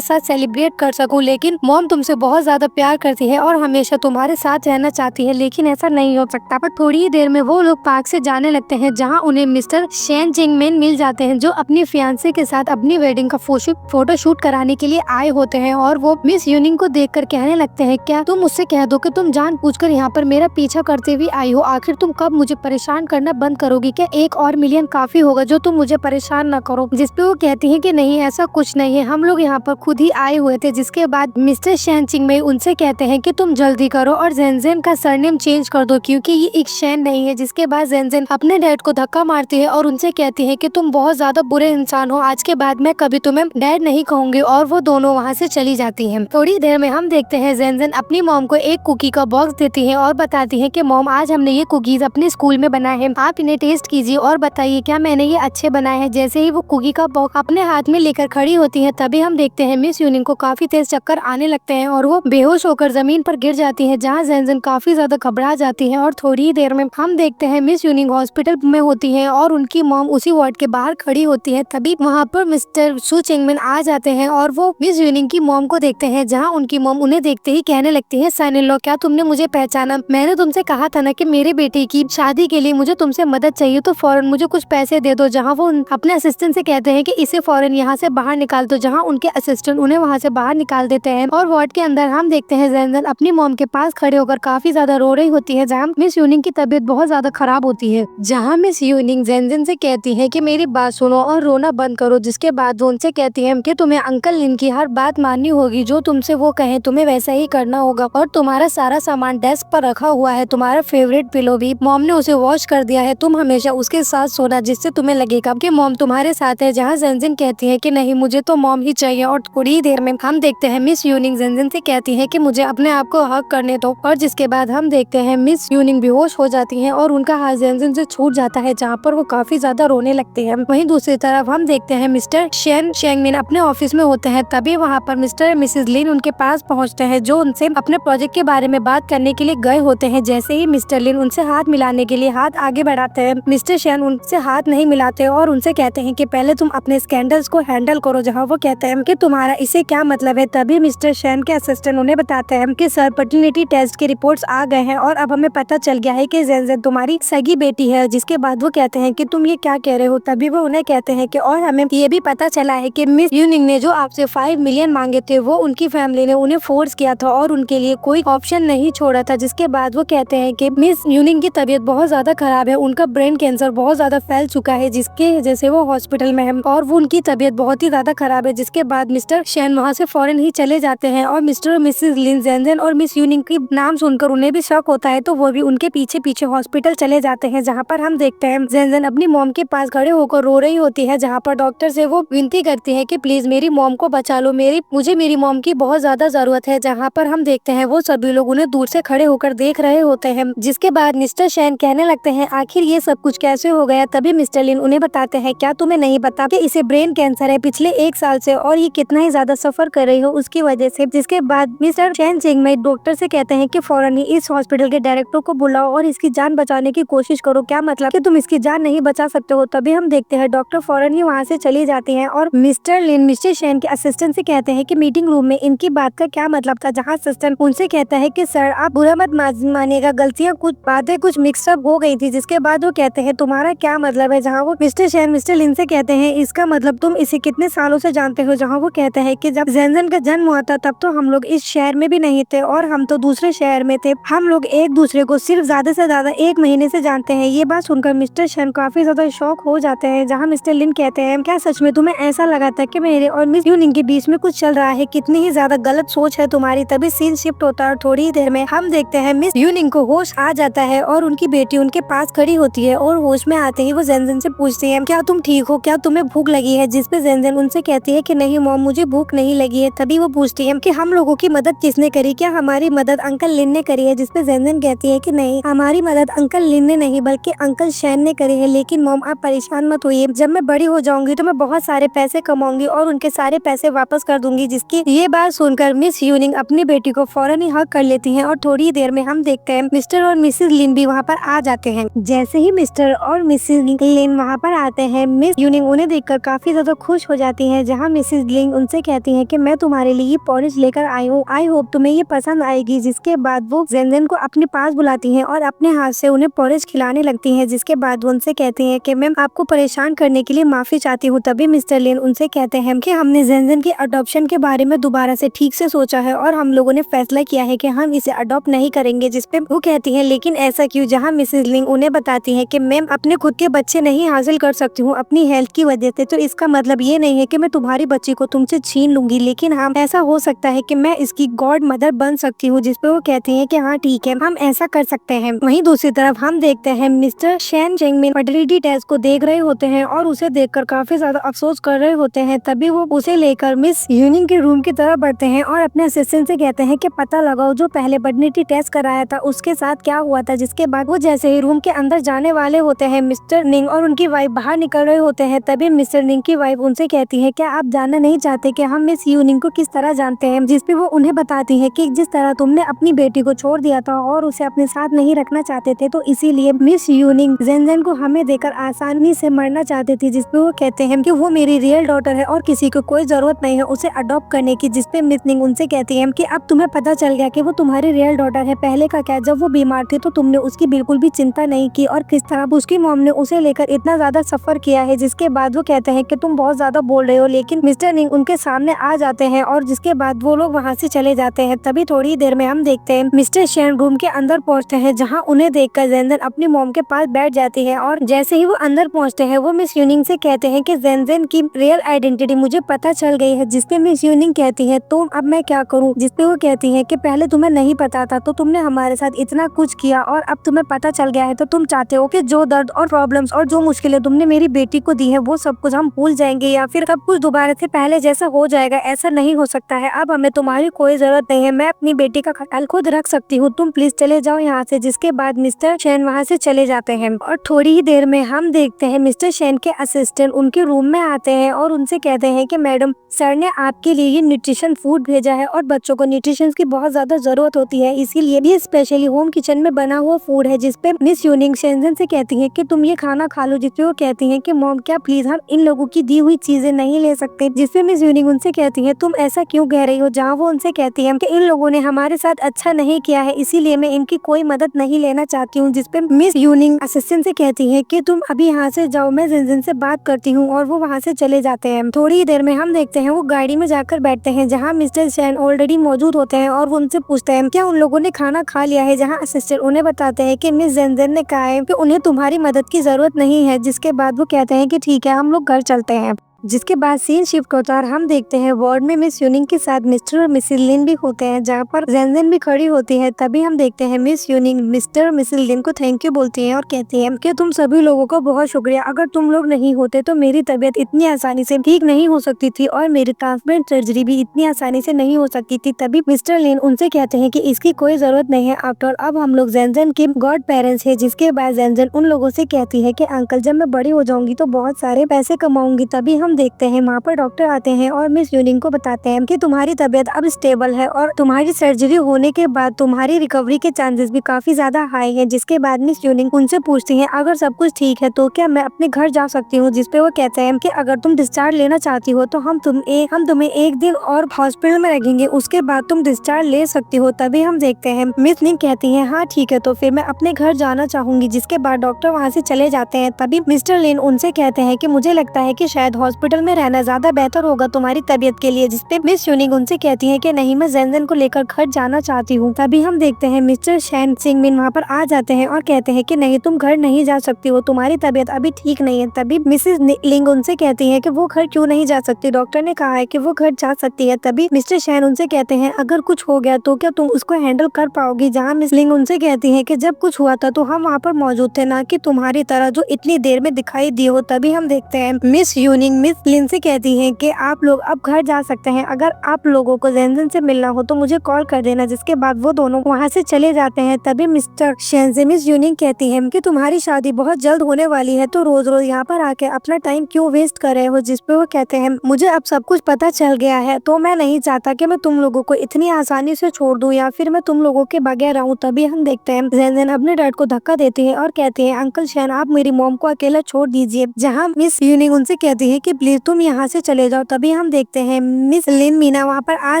साथ सेलिब्रेट कर सकूं, लेकिन मॉम तुमसे बहुत ज्यादा प्यार करती है और हमेशा तुम्हारे साथ रहना चाहती है, लेकिन ऐसा नहीं हो सकता। पर थोड़ी ही देर में वो लोग पार्क से जाने लगते हैं जहाँ उन्हें मिस्टर शेन जिंगमैन मिल जाते हैं, जो अपनी फियांसे के साथ अपनी वेडिंग का फोटो शूट कराने के लिए आए होते हैं। और वो मिस यूनिंग को देखकर कहने लगते हैं, क्या तुम मुझसे कह दो कि तुम जानबूझकर यहाँ पर मेरा पीछा करते हुए आई हो? आखिर तुम कब मुझे परेशान करना बंद करोगी? क्या 1 और मिलियन काफी होगा जो तुम मुझे परेशान न करो? जिसपे वो कहती है कि नहीं, ऐसा कुछ नहीं है, हम लोग यहाँ पर खुद ही आए हुए थे। जिसके बाद मिस्टर शेन चिंगमई उनसे कहते हैं कि तुम जल्दी करो और जेनजेन का सरनेम चेंज कर दो क्योंकि ये एक शेन नहीं है। जिसके बाद जेनजेन अपने डैड को धक्का मारती है और उनसे कहती है कि तुम बहुत ज्यादा बुरे इंसान हो, आज के बाद मैं कभी तुम्हें डैड नहीं कहूंगी। और वो दोनों वहाँ से चली जाती हैं। थोड़ी देर में हम देखते हैं जेनजेन अपनी मॉम को एक कुकी का बॉक्स देती है और बताती है कि मॉम, आज हमने ये कुकीज अपने स्कूल में बनाए हैं, आप इन्हें टेस्ट कीजिए और बताइए क्या मैंने ये अच्छे बनाए हैं। जैसे ही वो कुकी का बॉक्स अपने हाथ में लेकर खड़ी होती है तभी हम देखते हैं मिस यूनिंग को काफी तेज चक्कर आने लगते हैं और वो बेहोश होकर जमीन पर गिर जाती है, जहाँ जेनजेन काफी ज्यादा घबरा जाती है। और थोड़ी ही देर में हम देखते हैं मिस यूनिंग हॉस्पिटल में होती है और उनकी मॉम उसी वार्ड के बाहर खड़ी होती है। तभी वहाँ पर मिस्टर सू चिंगमैन आ जाते हैं और वो मिस यूनिंग की मॉम को देखते हैं, जहाँ उनकी मॉम उन्हें देखते ही कहने लगती है, सन इन लॉ, क्या तुमने मुझे पहचाना? मैंने तुमसे कहा था ना कि मेरे बेटे की शादी के लिए मुझे तुमसे मदद चाहिए, तो फौरन मुझे कुछ पैसे दे दो। जहाँ वो अपने असिस्टेंट से कहते हैं कि इसे फौरन यहाँ से बाहर निकाल दो, जहाँ उनके असिस्टेंट उन्हें वहाँ से बाहर निकाल देते हैं। और वार्ड के अंदर हम देखते हैं जेनजेन अपनी मॉम के पास खड़े होकर काफी ज्यादा रो रही होती है, जहाँ मिस यूनिंग की तबीयत बहुत ज्यादा खराब होती है। जहाँ मिस यूनिंग जेनजेन से कहती है कि मेरी बात सुनो और रोना बंद करो। जिसके बाद वो उनसे कहती है कि तुम्हें अंकल लिन की हर बात माननी होगी, जो तुमसे वो कहे तुम्हें वैसा ही करना होगा। और तुम्हारा सारा सामान डेस्क पर रखा हुआ है, तुम्हारा फेवरेट पिलो भी मॉम ने उसे वॉश कर दिया है, तुम हमेशा उसके साथ सोना जिससे तुम्हें लगेगा कि मॉम तुम्हारे साथ है। जहाँ जेनजेन कहती है कि नहीं, मुझे तो मॉम ही चाहिए। और थोड़ी ही देर में हम देखते हैं मिस यूनिंग जेनजेन से कहती है कि मुझे अपने आप को हक करने दो। और जिसके बाद हम देखते हैं मिस यूनिंग बेहोश हो जाती है और उनका हाथ जेनजेन से छूट जाता है, जहाँ पर वो काफी ज्यादा रोने लगते हैं। वहीं दूसरी तरफ हम देखते हैं मिस्टर शेन चिंगमैन अपने ऑफिस में होते हैं। तभी वहाँ पर मिस्टर और मिसेज लिन उनके पास पहुँचते हैं, जो उनसे अपने प्रोजेक्ट के बारे में बात करने के लिए गए होते हैं। जैसे ही मिस्टर लिन उनसे हाथ मिलाने के लिए हाथ आगे बढ़ाते हैं, मिस्टर शेन उनसे हाथ नहीं मिलाते और उनसे कहते हैं कि पहले तुम अपने स्कैंडल्स को हैंडल करो। जहाँ वो कहते हैं कि तुम्हारा इसे क्या मतलब है। तभी मिस्टर शेन के असिस्टेंट उन्हें बताते हैं कि सर, फर्टिलिटी टेस्ट के रिपोर्ट्स आ गए हैं और अब हमें पता चल गया है कि जेनजेन तुम्हारी सगी बेटी है। जिसके बाद वो कहते हैं कि तुम ये क्या कह रहे हो। तभी वो उन्हें कहते हैं कि और हमें ये भी पता चला है कि मिस यूनिंग ने जो आपसे 5 मिलियन मांगे थे वो उनकी फैमिली ने उन्हें फोर्स किया था और उनके लिए कोई ऑप्शन नहीं छोड़ा था। जिसके बाद वो कहते हैं कि मिस यूनिंग की तबीयत बहुत ज्यादा खराब है, उनका ब्रेन कैंसर बहुत ज्यादा फैल चुका है, जिसके वजह से वो हॉस्पिटल में है और वो उनकी तबीयत बहुत ही ज्यादा खराब है। जिसके बाद मिस्टर शेन वहाँ से फौरन ही चले जाते हैं और मिस्टर और मिसेज लिन जेनजेन और मिस यूनिंग की नाम सुनकर उन्हें भी शक होता है, तो वो भी उनके पीछे पीछे हॉस्पिटल चले जाते हैं। जहाँ पर हम देखते हैं जेनजेन अपनी मॉम के पास खड़े होकर रो रही होती है, जहाँ पर डॉक्टर से वो विनती करती है कि प्लीज मेरी मॉम को बचा लो, मुझे मेरी मॉम की बहुत ज्यादा जरूरत है। जहाँ पर हम देखते हैं वो सभी लोग उन्हें दूर से खड़े होकर देख रहे होते हैं। जिसके बाद मिस्टर शेन कहने लगते हैं, आखिर ये सब कुछ कैसे हो गया। तभी मिस्टर लिन उन्हें बताते हैं, क्या तुम्हें नहीं पता कि इसे ब्रेन कैंसर है पिछले 1 साल से और ये कितना ही ज्यादा सफर कर रही हो उसकी वजह से। जिसके बाद मिस्टर शेन चिंगमई डॉक्टर से कहते हैं कि फौरन ही इस हॉस्पिटल के डायरेक्टर को बुलाओ और इसकी जान बचाने की कोशिश करो। क्या मतलब कि तुम इसकी जान नहीं बचा सकते हो। तभी हम देखते हैं डॉक्टर फौरन ही वहाँ से चली जाती है और मिस्टर लिन मिस्टर शेन के असिस्टेंट से कहते हैं कि मीटिंग रूम में इनकी बात का क्या मतलब था। जहाँ असिस्टेंट उनसे कहता है कि सर, आप बुरा मत मानिएगा, गलतियाँ कुछ बातें कुछ मिक्सअप हो गई थी। जिसके बाद वो कहते हैं तुम्हारा क्या मतलब है। जहाँ वो मिस्टर शेन मिस्टर लिन से कहते हैं, इसका मतलब तुम इसे कितने सालों से जानते हो। जहाँ वो कहते हैं कि जब जेनजेन का जन्म हुआ था तब तो हम लोग इस शहर में भी नहीं थे और हम तो दूसरे शहर में थे। हम लोग एक दूसरे को सिर्फ ज्यादा से ज्यादा 1 महीने से जानते हैं। ये बात सुनकर मिस्टर शेन काफी ज्यादा शॉक हो जाते हैं। जहाँ मिस्टर लिन कहते हैं, क्या सच में तुम्हें ऐसा लगा था कि मेरे और मिस यूनिंग के बीच में कुछ चल रहा है। कितनी ही ज्यादा गलत सोच है तुम्हारी। तभी सीन शिफ्ट होता है और थोड़ी ही देर में हम देखते हैं मिस यूनिंग को होश आ जाता है और उनकी बेटी उनके पास खड़ी होती है और होश में आते ही वो जेनजेन से पूछती है, क्या तुम ठीक हो, क्या तुम्हें भूख लगी है। जिसपे जेनजेन उनसे कहती है कि नहीं मॉम, मुझे भूख नहीं लगी है। तभी वो पूछती है कि हम लोगों की मदद किसने करी, क्या हमारी मदद अंकल लिन ने करी है। जिसपे जेनजेन कहती है कि नहीं, हमारी मदद अंकल लिन ने नहीं बल्कि अंकल शेन ने करी है। लेकिन मॉम आप परेशान मत होइए, जब मैं बड़ी हो जाऊंगी तो मैं बहुत सारे पैसे कमाऊंगी और उनके सारे पैसे वापस कर दूंगी। जिसकी ये बात सुनकर मिस यूनिंग अपनी बेटी को फौरन ही हक कर लेती हैं और थोड़ी ही देर में हम देखते हैं मिस्टर और मिसेज लिन भी वहाँ पर आ जाते हैं। जैसे ही मिस्टर और मिसेज लिन वहाँ पर आते हैं, मिस मिस यूनिंग उन्हें देखकर काफी ज्यादा खुश हो जाती है, जहाँ मिसेस लिंग उनसे कहती है कि मैं तुम्हारे लिए ये पॉरेज लेकर आई हूँ, आई होप तुम्हें ये पसंद आएगी। जिसके बाद वो जेनजेन को अपने पास बुलाती है और अपने हाथ से उन्हें पॉरेज खिलाने लगती है। जिसके बाद वो उनसे कहती है कि मैम आपको परेशान करने के लिए माफी चाहती हूँ। तभी मिस्टर लिन उनसे कहते हैं कि हमने जेनजेन के अडॉप्शन के बारे में दोबारा से ठीक से सोचा है और हम लोगों ने फैसला किया है कि हम इसे अडॉप्ट नहीं करेंगे। जिसपे वो कहती है लेकिन ऐसा क्यों, जहाँ मिसेस लिंग उन्हें बताती है कि मैम अपने खुद के बच्चे नहीं हासिल कर सकती हूँ अपनी हेल्थ की वजह से, तो इसका मतलब ये नहीं है कि मैं तुम्हारी बच्ची को तुमसे छीन लूंगी, लेकिन हाँ ऐसा हो सकता है कि मैं इसकी गॉड मदर बन सकती हूँ। जिसपे वो कहती है कि हाँ ठीक है, हम ऐसा कर सकते हैं। वहीं दूसरी तरफ हम देखते हैं मिस्टर शेन जेंगमिन फर्टिलिटी टेस्ट को देख रहे होते हैं और उसे देखकर काफी ज्यादा अफसोस कर रहे होते हैं। तभी वो उसे लेकर मिस यूनिंग के रूम की तरफ बढ़ते हैं और अपने असिस्टेंट से कहते हैं कि पता लगाओ जो पहले फर्टिलिटी टेस्ट कराया था उसके साथ क्या हुआ था। जिसके बाद वो जैसे ही रूम के अंदर जाने वाले होते हैं, मिस्टर निंग और उनकी वाइफ बाहर निकल रहे होते हैं। तभी मिस्टर निंग की वाइफ उनसे कहती है क्या आप जानना नहीं चाहते कि हम मिस यूनिंग को किस तरह जानते हैं। जिसपे वो उन्हें बताती है कि जिस तरह तुमने अपनी बेटी को छोड़ दिया था और उसे अपने साथ नहीं रखना चाहते थे, तो इसीलिए मिस यूनिंग जेनजेन को हमें देकर आसानी से मरना चाहती थी। जिसपे वो कहते हैं कि वो मेरी रियल डॉटर है और किसी को कोई जरूरत नहीं है उसे अडॉप्ट करने की। जिसपे मिस निंग उनसे कहती है कि अब तुम्हें पता चल गया कि वो तुम्हारी रियल डॉटर है। पहले का क्या, जब वो बीमार थी तो तुमने उसकी बिल्कुल भी चिंता नहीं की और किस तरह उसकी मॉम ने उसे लेकर इतना ज्यादा सफर किया है। जिसके बाद वो कहते हैं कि तुम बहुत ज्यादा बोल रहे हो, लेकिन मिस्टर निंग उनके सामने आ जाते हैं और जिसके बाद वो लोग वहाँ से चले जाते हैं। तभी थोड़ी देर में हम देखते हैं मिस्टर शेन रूम के अंदर पहुँचते हैं, जहाँ उन्हें देखकर जेनजेन अपनी मॉम के पास बैठ जाती है और जैसे ही वो अंदर पहुँचते हैं वो मिस यूनिंग से कहते हैं कि जेनजेन की रियल आइडेंटिटी मुझे पता चल गई है। जिसपे मिस यूनिंग कहती है तो अब मैं क्या करूँ। जिसपे वो कहती है कि पहले तुम्हें नहीं पता था तो तुमने हमारे साथ इतना कुछ किया और अब तुम्हें पता चल गया है तो तुम चाहते हो कि जो दर्द और प्रॉब्लम्स और जो मुश्किलें तुमने मेरी बेटी को दी है वो सब कुछ हम भूल जाएंगे या फिर सब कुछ दोबारा से पहले जैसा हो जाएगा। ऐसा नहीं हो सकता है, अब हमें तुम्हारी कोई जरूरत नहीं है, मैं अपनी बेटी का ख्याल खुद रख सकती हूँ, तुम प्लीज चले जाओ यहाँ से। जिसके बाद मिस्टर शेन वहाँ से चले जाते हैं और थोड़ी ही देर में हम देखते हैं मिस्टर शेन के असिस्टेंट उनके रूम में आते हैं और उनसे कहते हैं कि मैडम सर ने आपके लिए ये न्यूट्रिशन फूड भेजा है और बच्चों को न्यूट्रिशन की बहुत ज्यादा जरूरत होती है, इसीलिए ये स्पेशली होम किचन में बना हुआ फूड है। जिसपे मिस यूनिंग शेनजेन से कहती है कि तुम ये खाना खा लो। जिसपे वो कहती है कि मॉम क्या प्लीज हम इन लोगों की दी हुई चीजें नहीं ले सकते। जिसपे मिस यूनिंग उनसे कहती है तुम ऐसा क्यों कह रही हो, जहाँ वो उनसे कहती है कि इन लोगों ने हमारे साथ अच्छा नहीं किया है इसीलिए मैं इनकी कोई मदद नहीं लेना चाहती हूँ। जिसपे मिस यूनिंग असिस्टेंट से कहती है कि तुम अभी यहाँ से जाओ, मैं जेनजेन से बात करती हूँ और वो वहाँ से चले जाते हैं। थोड़ी ही देर में हम देखते हैं वो गाड़ी में जाकर बैठते हैं, जहाँ मिस्टर शेन ऑलरेडी मौजूद होते हैं और वो उनसे पूछते हैं क्या उन लोगों ने खाना खा लिया है। जहाँ असिस्टेंट उन्हें बताते हैं कि मिस जेनजेन ने कहा है कि उन्हें तुम्हारी मदद की जरूरत नहीं है। जिसके बाद वो कहते हैं कि ठीक है हम लोग घर चलते हैं। जिसके बाद सीन शिफ्ट होता है और हम देखते हैं वार्ड में मिस यूनिंग के साथ मिस्टर और मिसेस लिन भी होते हैं, जहाँ पर जेनजेन भी खड़ी होती है। तभी हम देखते हैं मिस यूनिंग मिस्टर और मिसेस लिन को थैंक यू बोलती हैं और कहती हैं कि तुम सभी लोगों को बहुत शुक्रिया, अगर तुम लोग नहीं होते तो मेरी तबीयत इतनी आसानी से ठीक नहीं हो सकती थी और मेरी ट्रांसप्लांट सर्जरी भी इतनी आसानी से नहीं हो सकती थी। तभी मिस्टर लिन उनसे कहते हैं कि इसकी कोई जरूरत नहीं है, आफ्टर अब हम लोग जेनजेन के गॉड पेरेंट्स है। जिसके बाद जेनजेन उन लोगों से कहती है कि अंकल जब मैं बड़ी हो जाऊंगी तो बहुत सारे पैसे कमाऊंगी। तभी हम देखते हैं वहाँ पर डॉक्टर आते हैं और मिस यूनिंग को बताते हैं कि तुम्हारी तबीयत अब स्टेबल है और तुम्हारी सर्जरी होने के बाद तुम्हारी रिकवरी के चांसेस भी काफी ज्यादा हाई है। जिसके बाद मिस यूनिंग उनसे पूछती हैं अगर सब कुछ ठीक है तो क्या मैं अपने घर जा सकती हूँ। जिसपे वो कहते हैं कि अगर तुम डिस्चार्ज लेना चाहती हो तो हम तुम्हें एक दिन और हॉस्पिटल में रखेंगे, उसके बाद तुम डिस्चार्ज ले सकती हो। तभी हम देखते हैं मिस निंग कहती है हाँ ठीक है तो फिर मैं अपने घर जाना चाहूंगी। जिसके बाद डॉक्टर वहाँ से चले जाते हैं। तभी मिस्टर लिन उनसे कहते हैं कि मुझे लगता है कि शायद हॉस्पिटल में रहना ज्यादा बेहतर होगा तुम्हारी तबीयत के लिए। जिसपे मिस यूनिंग उनसे कहती है कि नहीं मैं जेनजेन को लेकर घर जाना चाहती हूँ। तभी हम देखते हैं मिस्टर शेन सिंगमिन वहाँ पर आ जाते हैं और कहते हैं कि नहीं तुम घर नहीं जा सकती हो, तुम्हारी तबीयत अभी ठीक नहीं है। तभी मिसेस लिंग उनसे कहती है कि वो घर क्यों नहीं जा सकती, डॉक्टर ने कहा है कि वो घर जा सकती है। तभी मिस्टर शेन उनसे कहते हैं अगर कुछ हो गया तो क्या तुम उसको हैंडल कर पाओगी। जहाँ मिस लिंग उनसे कहती है कि जब कुछ हुआ था तो हम वहाँ पर मौजूद थे, ना कि तुम्हारी तरह जो इतनी देर में दिखाई दी हो। तभी हम देखते हैं मिस यूनिंग मिस लिन से कहती है कि आप लोग अब घर जा सकते हैं, अगर आप लोगों को जेनजेन से मिलना हो तो मुझे कॉल कर देना। जिसके बाद वो दोनों वहाँ से चले जाते हैं। तभी मिस्टर शेन से मिस यूनिंग कहती है कि तुम्हारी शादी बहुत जल्द होने वाली है, तो रोज रोज यहाँ पर आके अपना टाइम क्यों वेस्ट कर रहे हो। जिसपे वो कहते हैं मुझे अब सब कुछ पता चल गया है, तो मैं नहीं चाहता कि मैं तुम लोगों को इतनी आसानी से छोड़ दूं या फिर मैं तुम लोगों के बगैर रहूं। तभी हम देखते हैं जेनजेन अपने डैड को धक्का देती है और कहती है अंकल शेन आप मेरी मॉम को अकेला छोड़ दीजिए। जहाँ मिस यूनिंग उनसे कहती है कि प्लीज तुम यहाँ से चले जाओ। तभी हम देखते हैं मिस लिन मीना वहाँ पर आ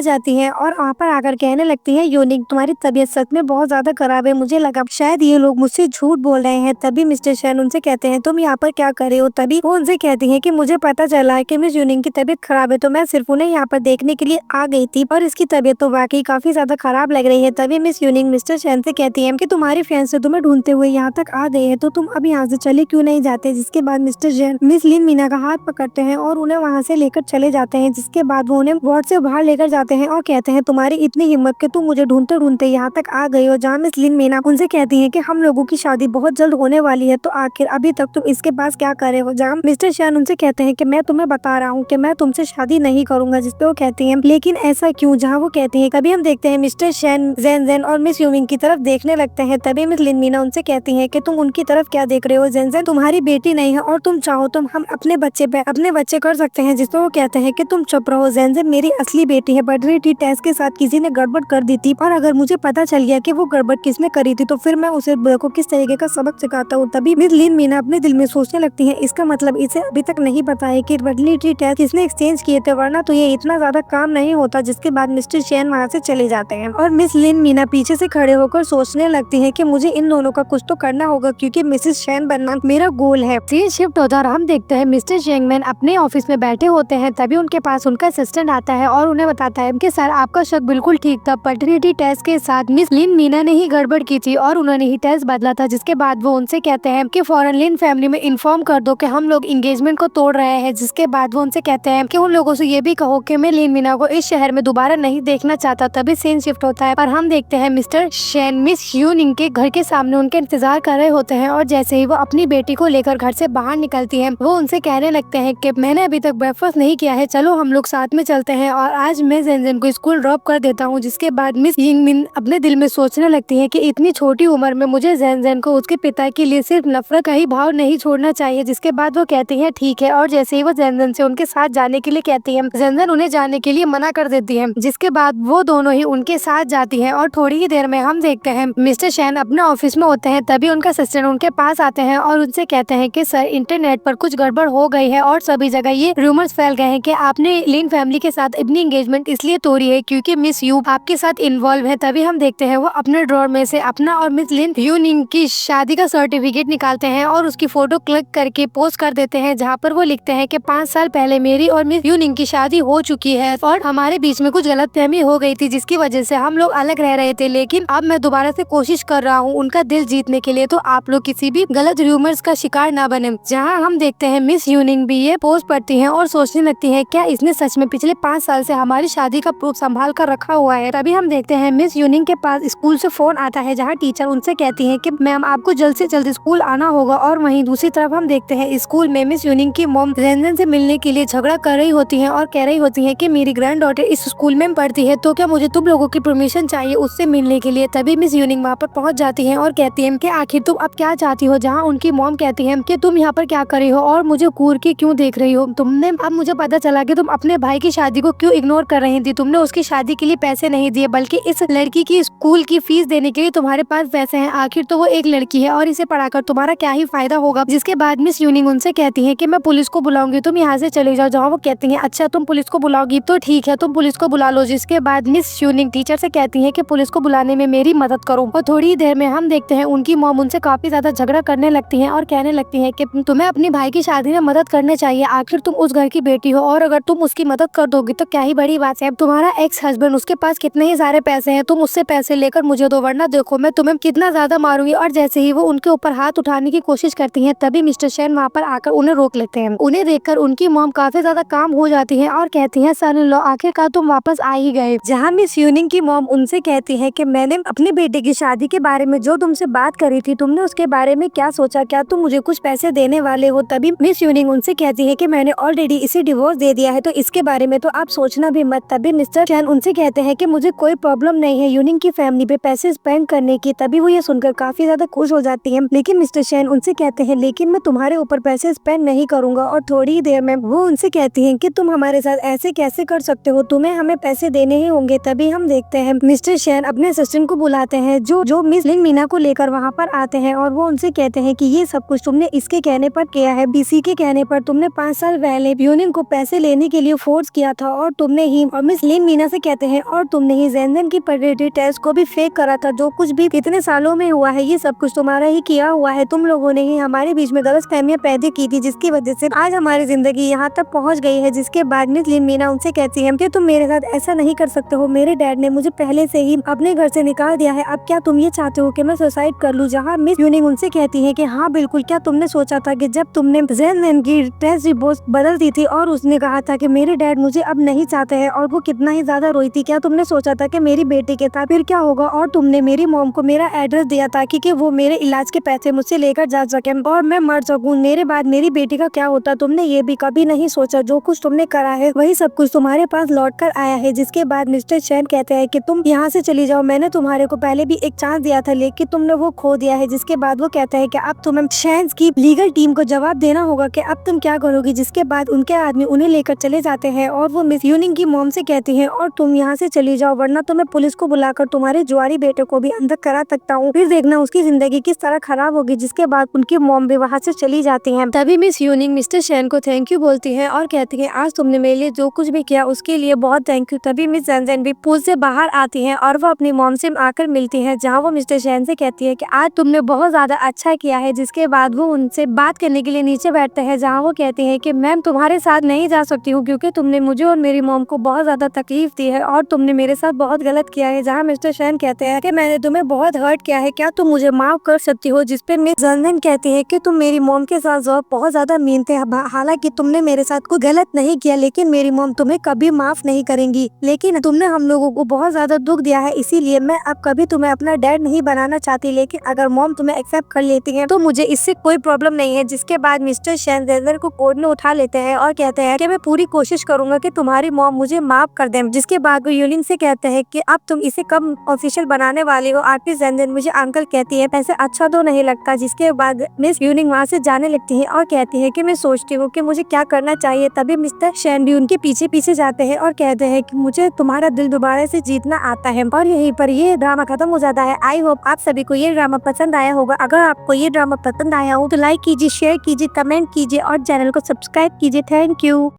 जाती है और वहाँ पर आकर कहने लगती है यूनिंग तुम्हारी तबीयत सच में बहुत ज्यादा खराब है, मुझे लगा शायद ये लोग मुझसे झूठ बोल रहे हैं। तभी मिस्टर शेन उनसे कहते हैं तुम यहाँ पर क्या कर रहे हो। तभी वो उनसे कहती है कि मुझे पता चला है कि मिस यूनिंग की तबीयत खराब है, तो मैं सिर्फ उन्हें यहाँ पर देखने के लिए आ गई थी और इसकी तबीयत तो वाकई काफी ज्यादा खराब लग रही है। तभी मिस यूनिंग मिस्टर शेन से कहती है कि तुम्हारी फ्रेंड से तुम्हें ढूंढते हुए यहाँ तक आ गए हैं, तो तुम अब यहाँ से चले क्यों नहीं जाते। जिसके बाद मिस्टर शेन मिस लिन मीना का हाथ पकड़ते हैं और उन्हें वहाँ से लेकर चले जाते हैं। जिसके बाद वो उन्हें वार्ड से बाहर लेकर जाते हैं और कहते हैं तुम्हारी इतनी हिम्मत कि तुम मुझे ढूंढते ढूंढते यहाँ तक आ गई हो। जहाँ मिस लिन मीना उनसे कहती है कि हम लोगों की शादी बहुत जल्द होने वाली है, तो आखिर अभी तक तुम इसके पास क्या कर रहे हो। जहाँ मिस्टर शेन उनसे कहते हैं कि मैं तुम्हें बता रहा हूँ कि मैं तुमसे शादी नहीं करूंगा। जिसपे वो कहती हैं लेकिन ऐसा क्यों। जहाँ वो कहती हैं तभी हम देखते हैं मिस्टर शेन जेनजेन और मिस यूमिंग की तरफ देखने लगते हैं। तभी मिस लिन मीना उनसे कहती है कि तुम उनकी तरफ क्या देख रहे हो, जेनजेन तुम्हारी बेटी नहीं है और तुम चाहो तो हम अपने बच्चे कर सकते हैं। जिसपे वो कहते हैं कि तुम चुप रहो, जेनजेन मेरी असली बेटी है। बर्थ टेस्ट के साथ किसी ने गड़बड़ कर दी थी और अगर मुझे पता चल गया कि वो गड़बड़ किसने करी थी तो फिर मैं उसे को किस तरीके का सबक सिखाता हूँ। तभी मिस लिन मीना अपने दिल में सोचने लगती है इसका मतलब इसे अभी तक नहीं पता है कि बर्थ टेस्ट किसने एक्सचेंज किए थे, वरना तो ये इतना ज्यादा काम नहीं होता। जिसके बाद मिस्टर शेन वहाँ से चले जाते हैं और मिस लिन मीना पीछे से खड़े होकर सोचने लगती है कि मुझे इन दोनों का कुछ तो करना होगा क्योंकि मिसेस शेन बनना मेरा गोल है। सीन शिफ्ट होता और हम देखते हैं मिस्टर शेंगमैन अपने ऑफिस में बैठे होते हैं। तभी उनके पास उनका असिस्टेंट आता है और उन्हें बताता है कि सर आपका शक बिल्कुल ठीक था, पैटर्निटी टेस्ट के साथ मिस लिन मीना ने ही गड़बड़ की थी और उन्होंने ही टेस्ट बदला था। जिसके बाद वो उनसे कहते हैं कि फौरन लिन फैमिली में इन्फॉर्म कर दो कि हम लोग एंगेजमेंट को तोड़ रहे हैं। जिसके बाद वो उनसे कहते हैं कि उन लोगों से ये भी कहो कि मैं लिन मीना को इस शहर में दोबारा नहीं देखना चाहता। तभी सीन शिफ्ट होता है पर हम देखते हैं मिस्टर शेन मिस यूनिंग के घर के सामने उनके इंतजार कर रहे होते हैं और जैसे ही वो अपनी बेटी को लेकर घर से बाहर निकलती है वो उनसे कहने लगते हैं कि मैंने अभी तक ब्रेकफास्ट नहीं किया है, चलो हम लोग साथ में चलते हैं और आज मैं जेनजेन को स्कूल ड्रॉप कर देता हूँ। जिसके बाद मिस यिंगमिन अपने दिल में सोचने लगती है कि इतनी छोटी उम्र में मुझे जेनजेन को उसके पिता के लिए सिर्फ नफरत का ही भाव नहीं छोड़ना चाहिए। जिसके बाद वो कहती है ठीक है और जैसे ही वो जेनजेन से उनके साथ जाने के लिए कहती है जेनजेन उन्हें जाने के लिए मना कर देती है। जिसके बाद वो दोनों ही उनके साथ जाती है और थोड़ी ही देर में हम देखते हैं मिस्टर शेन अपने ऑफिस में होते हैं। तभी उनका असिस्टेंट उनके पास आते हैं और उनसे कहते हैं कि सर इंटरनेट पर कुछ गड़बड़ हो गई है और सभी जगह ये रूमर्स फैल गए हैं कि आपने लिन फैमिली के साथ अपनी एंगेजमेंट इसलिए तोड़ी है क्योंकि मिस यू आपके साथ इन्वॉल्व है। तभी हम देखते हैं वो अपने ड्रॉर में से अपना और मिस लिन यूनिंग की शादी का सर्टिफिकेट निकालते हैं और उसकी फोटो क्लिक करके पोस्ट कर देते हैं जहाँ पर वो लिखते हैं कि 5 साल पहले मेरी और मिस यूनिंग की शादी हो चुकी है और हमारे बीच में कुछ गलतफहमी हो गई थी जिसकी वजह से हम लोग अलग रह रहे थे, लेकिन अब मैं दोबारा से कोशिश कर रहा हूँ उनका दिल जीतने के लिए, तो आप लोग किसी भी गलत रूमर्स का शिकार ना बने। जहाँ हम देखते हैं मिस यूनिंग भी ये पोस्ट पढ़ती है और सोचने लगती है क्या इसने सच में पिछले 5 साल से हमारी शादी का प्रूफ संभाल कर रखा हुआ है। तभी हम देखते हैं मिस यूनिंग के पास स्कूल से फोन आता है जहाँ टीचर उनसे कहती है कि मैम आपको जल्द से जल्द स्कूल आना होगा। और वहीं दूसरी तरफ हम देखते हैं स्कूल में मिस यूनिंग की मॉम जेनजेन से मिलने के लिए झगड़ा कर रही होती है और कह रही होती है कि मेरी ग्रैंड डॉटर इस स्कूल में पढ़ती है तो क्या मुझे तुम लोगों की परमिशन चाहिए उससे मिलने के लिए। तभी मिस यूनिंग वहाँ पर पहुँच जाती है और कहती है कि आखिर तुम अब क्या चाहती हो। जहाँ उनकी मॉम कहती है कि तुम यहाँ पर क्या कर रही हो और मुझे घूर के क्यों देख रही हो, तुमने अब मुझे पता चला कि तुम अपने भाई की शादी को क्यों इग्नोर कर रही थी। तुमने उसकी शादी के लिए पैसे नहीं दिए बल्कि इस लड़की की स्कूल की फीस देने के लिए तुम्हारे पास पैसे हैं। आखिर तो वो एक लड़की है और इसे पढ़ाकर तुम्हारा क्या ही फायदा होगा। जिसके बाद मिस यूनिंग उनसे कहती है कि मैं पुलिस को बुलाऊंगी, तुम यहाँ से चले जाओ। जहाँ वो कहती है अच्छा तुम पुलिस को बुलाओगी तो ठीक है तुम पुलिस को बुला लो। जिसके बाद मिस यूनिंग टीचर से कहती है कि पुलिस को बुलाने में मेरी मदद करो। और थोड़ी देर में हम देखते हैं उनकी मॉम उनसे काफी ज्यादा झगड़ा करने लगती है और कहने लगती है कि तुम्हें अपनी भाई की शादी में मदद करनी चाहिए, आखिर तुम उस घर की बेटी हो और अगर तुम उसकी मदद कर दोगी तो क्या ही बड़ी बात है। तुम्हारा एक्स हस्बैंड उसके पास कितने ही सारे पैसे हैं, तुम उससे पैसे लेकर मुझे दो वरना देखो मैं तुम्हें कितना ज्यादा मारूंगी। और जैसे ही वो उनके ऊपर हाथ उठाने की कोशिश करती है तभी मिस्टर शेन वहाँ पर आकर उन्हें रोक लेते हैं। उन्हें देखकर उनकी मॉम काफी ज्यादा काम हो जाती है और कहती है सन इन लॉ आखिरकार तुम वापस आ ही गए। जहाँ मिस यूनिंग की मॉम उनसे कहती है कि मैंने अपने बेटे की शादी के बारे में जो तुमसे बात करी थी तुमने उसके बारे में क्या सोचा, क्या तुम मुझे कुछ पैसे देने वाले हो। तभी मिस यूनिंग उनसे कहती है कि मैंने ऑलरेडी इसे डिवोर्स दे दिया है, तो इसके बारे में तो आप सोचना भी मत। तभी मिस्टर चैन उनसे कहते हैं कि मुझे कोई प्रॉब्लम नहीं है यूनिंग की फैमिली पे पैसे स्पेंड करने की। तभी वो ये सुनकर काफी ज्यादा खुश हो जाती है। लेकिन मिस्टर चैन उनसे कहते हैं लेकिन मैं तुम्हारे ऊपर पैसे स्पेंड नहीं करूंगा। और थोड़ी ही देर में वो उनसे कहती है कि तुम हमारे साथ ऐसे कैसे कर सकते हो, तुम्हें हमें पैसे देने ही होंगे। तभी हम देखते हैं मिस्टर चैन अपने असिस्टेंट को बुलाते हैं जो मिस लिन मीना को लेकर वहाँ पर आते हैं और वो उनसे कहते हैं कि ये सब कुछ तुमने इसके कहने पर किया है, बीसी के कहने पर। तुमने 5 साल पहले यूनियन को पैसे लेने के लिए फोर्स किया था और तुमने ही, और मिस लिन मीना से कहते हैं और तुमने ही जैनजन की पैटर्निटी टेस्ट को भी फेक करा था। जो कुछ भी इतने सालों में हुआ है ये सब कुछ तुम्हारा ही किया हुआ है। तुम लोगों ने ही हमारे बीच में गलतफहमियां पैदा की थी जिसकी वजह से आज हमारी जिंदगी यहाँ तक पहुँच गई है। जिसके बाद मिस लिन मीना उनसे कहती है कि तुम मेरे साथ ऐसा नहीं कर सकते हो, मेरे डैड ने मुझे पहले से ही अपने घर से निकाल दिया है। अब क्या तुम ये चाहते हो कि मैं सुसाइड कर लूं? जहाँ मिस यूनिंग उनसे कहती है कि हाँ बिल्कुल, क्या तुमने सोचा था कि जब तुमने जैनजन की टेस्ट रिपोर्ट बदल दी थी और उसने कहा था कि मेरे डैड मुझे अब नहीं चाहते हैं और वो कितना ही ज्यादा रोई थी, क्या तुमने सोचा था कि मेरी बेटी के साथ फिर क्या होगा? और तुमने मेरी मॉम को मेरा एड्रेस दिया था कि वो मेरे इलाज के पैसे मुझसे लेकर जा सके और मैं मर सकूं। मेरे बाद मेरी बेटी का क्या होता? तुमने ये भी कभी नहीं सोचा जो कुछ तुमने करा है वही सब कुछ तुम्हारे पास लौट कर आया है। जिसके बाद मिस्टर चैन कहते हैं कि तुम यहाँ से चली जाओ, मैंने तुम्हारे को पहले भी एक चांस दिया था लेकिन तुमने वो खो दिया है। जिसके बाद वो कहता है कि अब तुम्हें शैन्स की लीगल टीम को जवाब देना होगा कि अब तुम क्या करोगी। जिसके बाद उनके आदमी उन्हें लेकर चले जाते हैं और वो मिस यूनिंग की मॉम से कहती है और तुम यहाँ से चली जाओ वरना तो मैं पुलिस को बुलाकर तुम्हारे जुआरी बेटे को भी अंदर करा सकता हूँ, फिर देखना उसकी जिंदगी किस तरह खराब होगी। जिसके बाद उनकी मॉम भी वहाँ से चली जाती है। तभी मिस यूनिंग मिस्टर चैन को थैंक यू बोलती है और कहती है आज तुमने मेरे लिए जो कुछ भी किया उसके लिए बहुत थैंक यू। तभी मिस जैनजन भी पूल से बाहर आती है और वो अपनी मॉम से आकर मिलती है, जहाँ वो मिस्टर चैन से कहती है कि आज तुमने बहुत ज्यादा अच्छा किया है। जिसके बाद वो उनसे बात करने के लिए नीचे बैठते हैं, जहाँ वो कहती है कि मैम तुम्हारे साथ नहीं जा सकती हूँ क्योंकि तुमने मुझे और मेरी मॉम को बहुत ज्यादा तकलीफ दी है और तुमने मेरे साथ बहुत गलत किया है। जहाँ मिस्टर चैन कहते हैं कि मैंने तुम्हें बहुत हर्ट किया है, क्या तुम मुझे माफ कर सकती हो? जिसपे मिस जैनजन कहती है कि तुम मेरी मॉम के साथ बहुत ज्यादा मीन थे, हालांकि तुमने मेरे साथ कोई गलत नहीं किया लेकिन मेरी मॉम तुम्हें कभी माफ नहीं करेंगी। लेकिन तुमने हम लोगों को बहुत ज्यादा दुख दिया है, इसीलिए मैं अब कभी तुम्हें अपना डैड नहीं बनाना चाहती, लेकिन अगर मॉम तुम्हें एक्सेप्ट कर लेती है तो मुझे इससे कोई प्रॉब्लम नहीं है। जिसके बाद मिस्टर चैन जैनजन को कोर्ट में उठा लेते हैं और कहते हैं कि मैं पूरी कोशिश करूंगा कि तुम्हारी मॉम मुझे माफ कर दे। जिसके बाद वो यूनिंग से कहते हैं कि अब तुम इसे कब ऑफिशियल बनाने वाली हो? आर्टिस्ट जैनजन मुझे अंकल कहती है, ऐसे अच्छा तो नहीं लगता। जिसके बाद मिस यूनिंग वहाँ से जाने लगती है और कहती है कि मैं सोचती हूँ कि मुझे क्या करना चाहिए। तभी मिस्टर चैन भी उनके पीछे पीछे जाते हैं और कहते हैं कि मुझे तुम्हारा दिल दोबारा से जीतना आता है। और यहीं पर ये ड्रामा खत्म हो जाता है। आई होप आप सभी को ये ड्रामा पसंद आया होगा। अगर आपको ये ड्रामा पसंद आया हो तो लाइक कीजिए, शेयर कीजिए, कमेंट कीजिए और चैनल को सब्सक्राइब कीजिए। Thank you.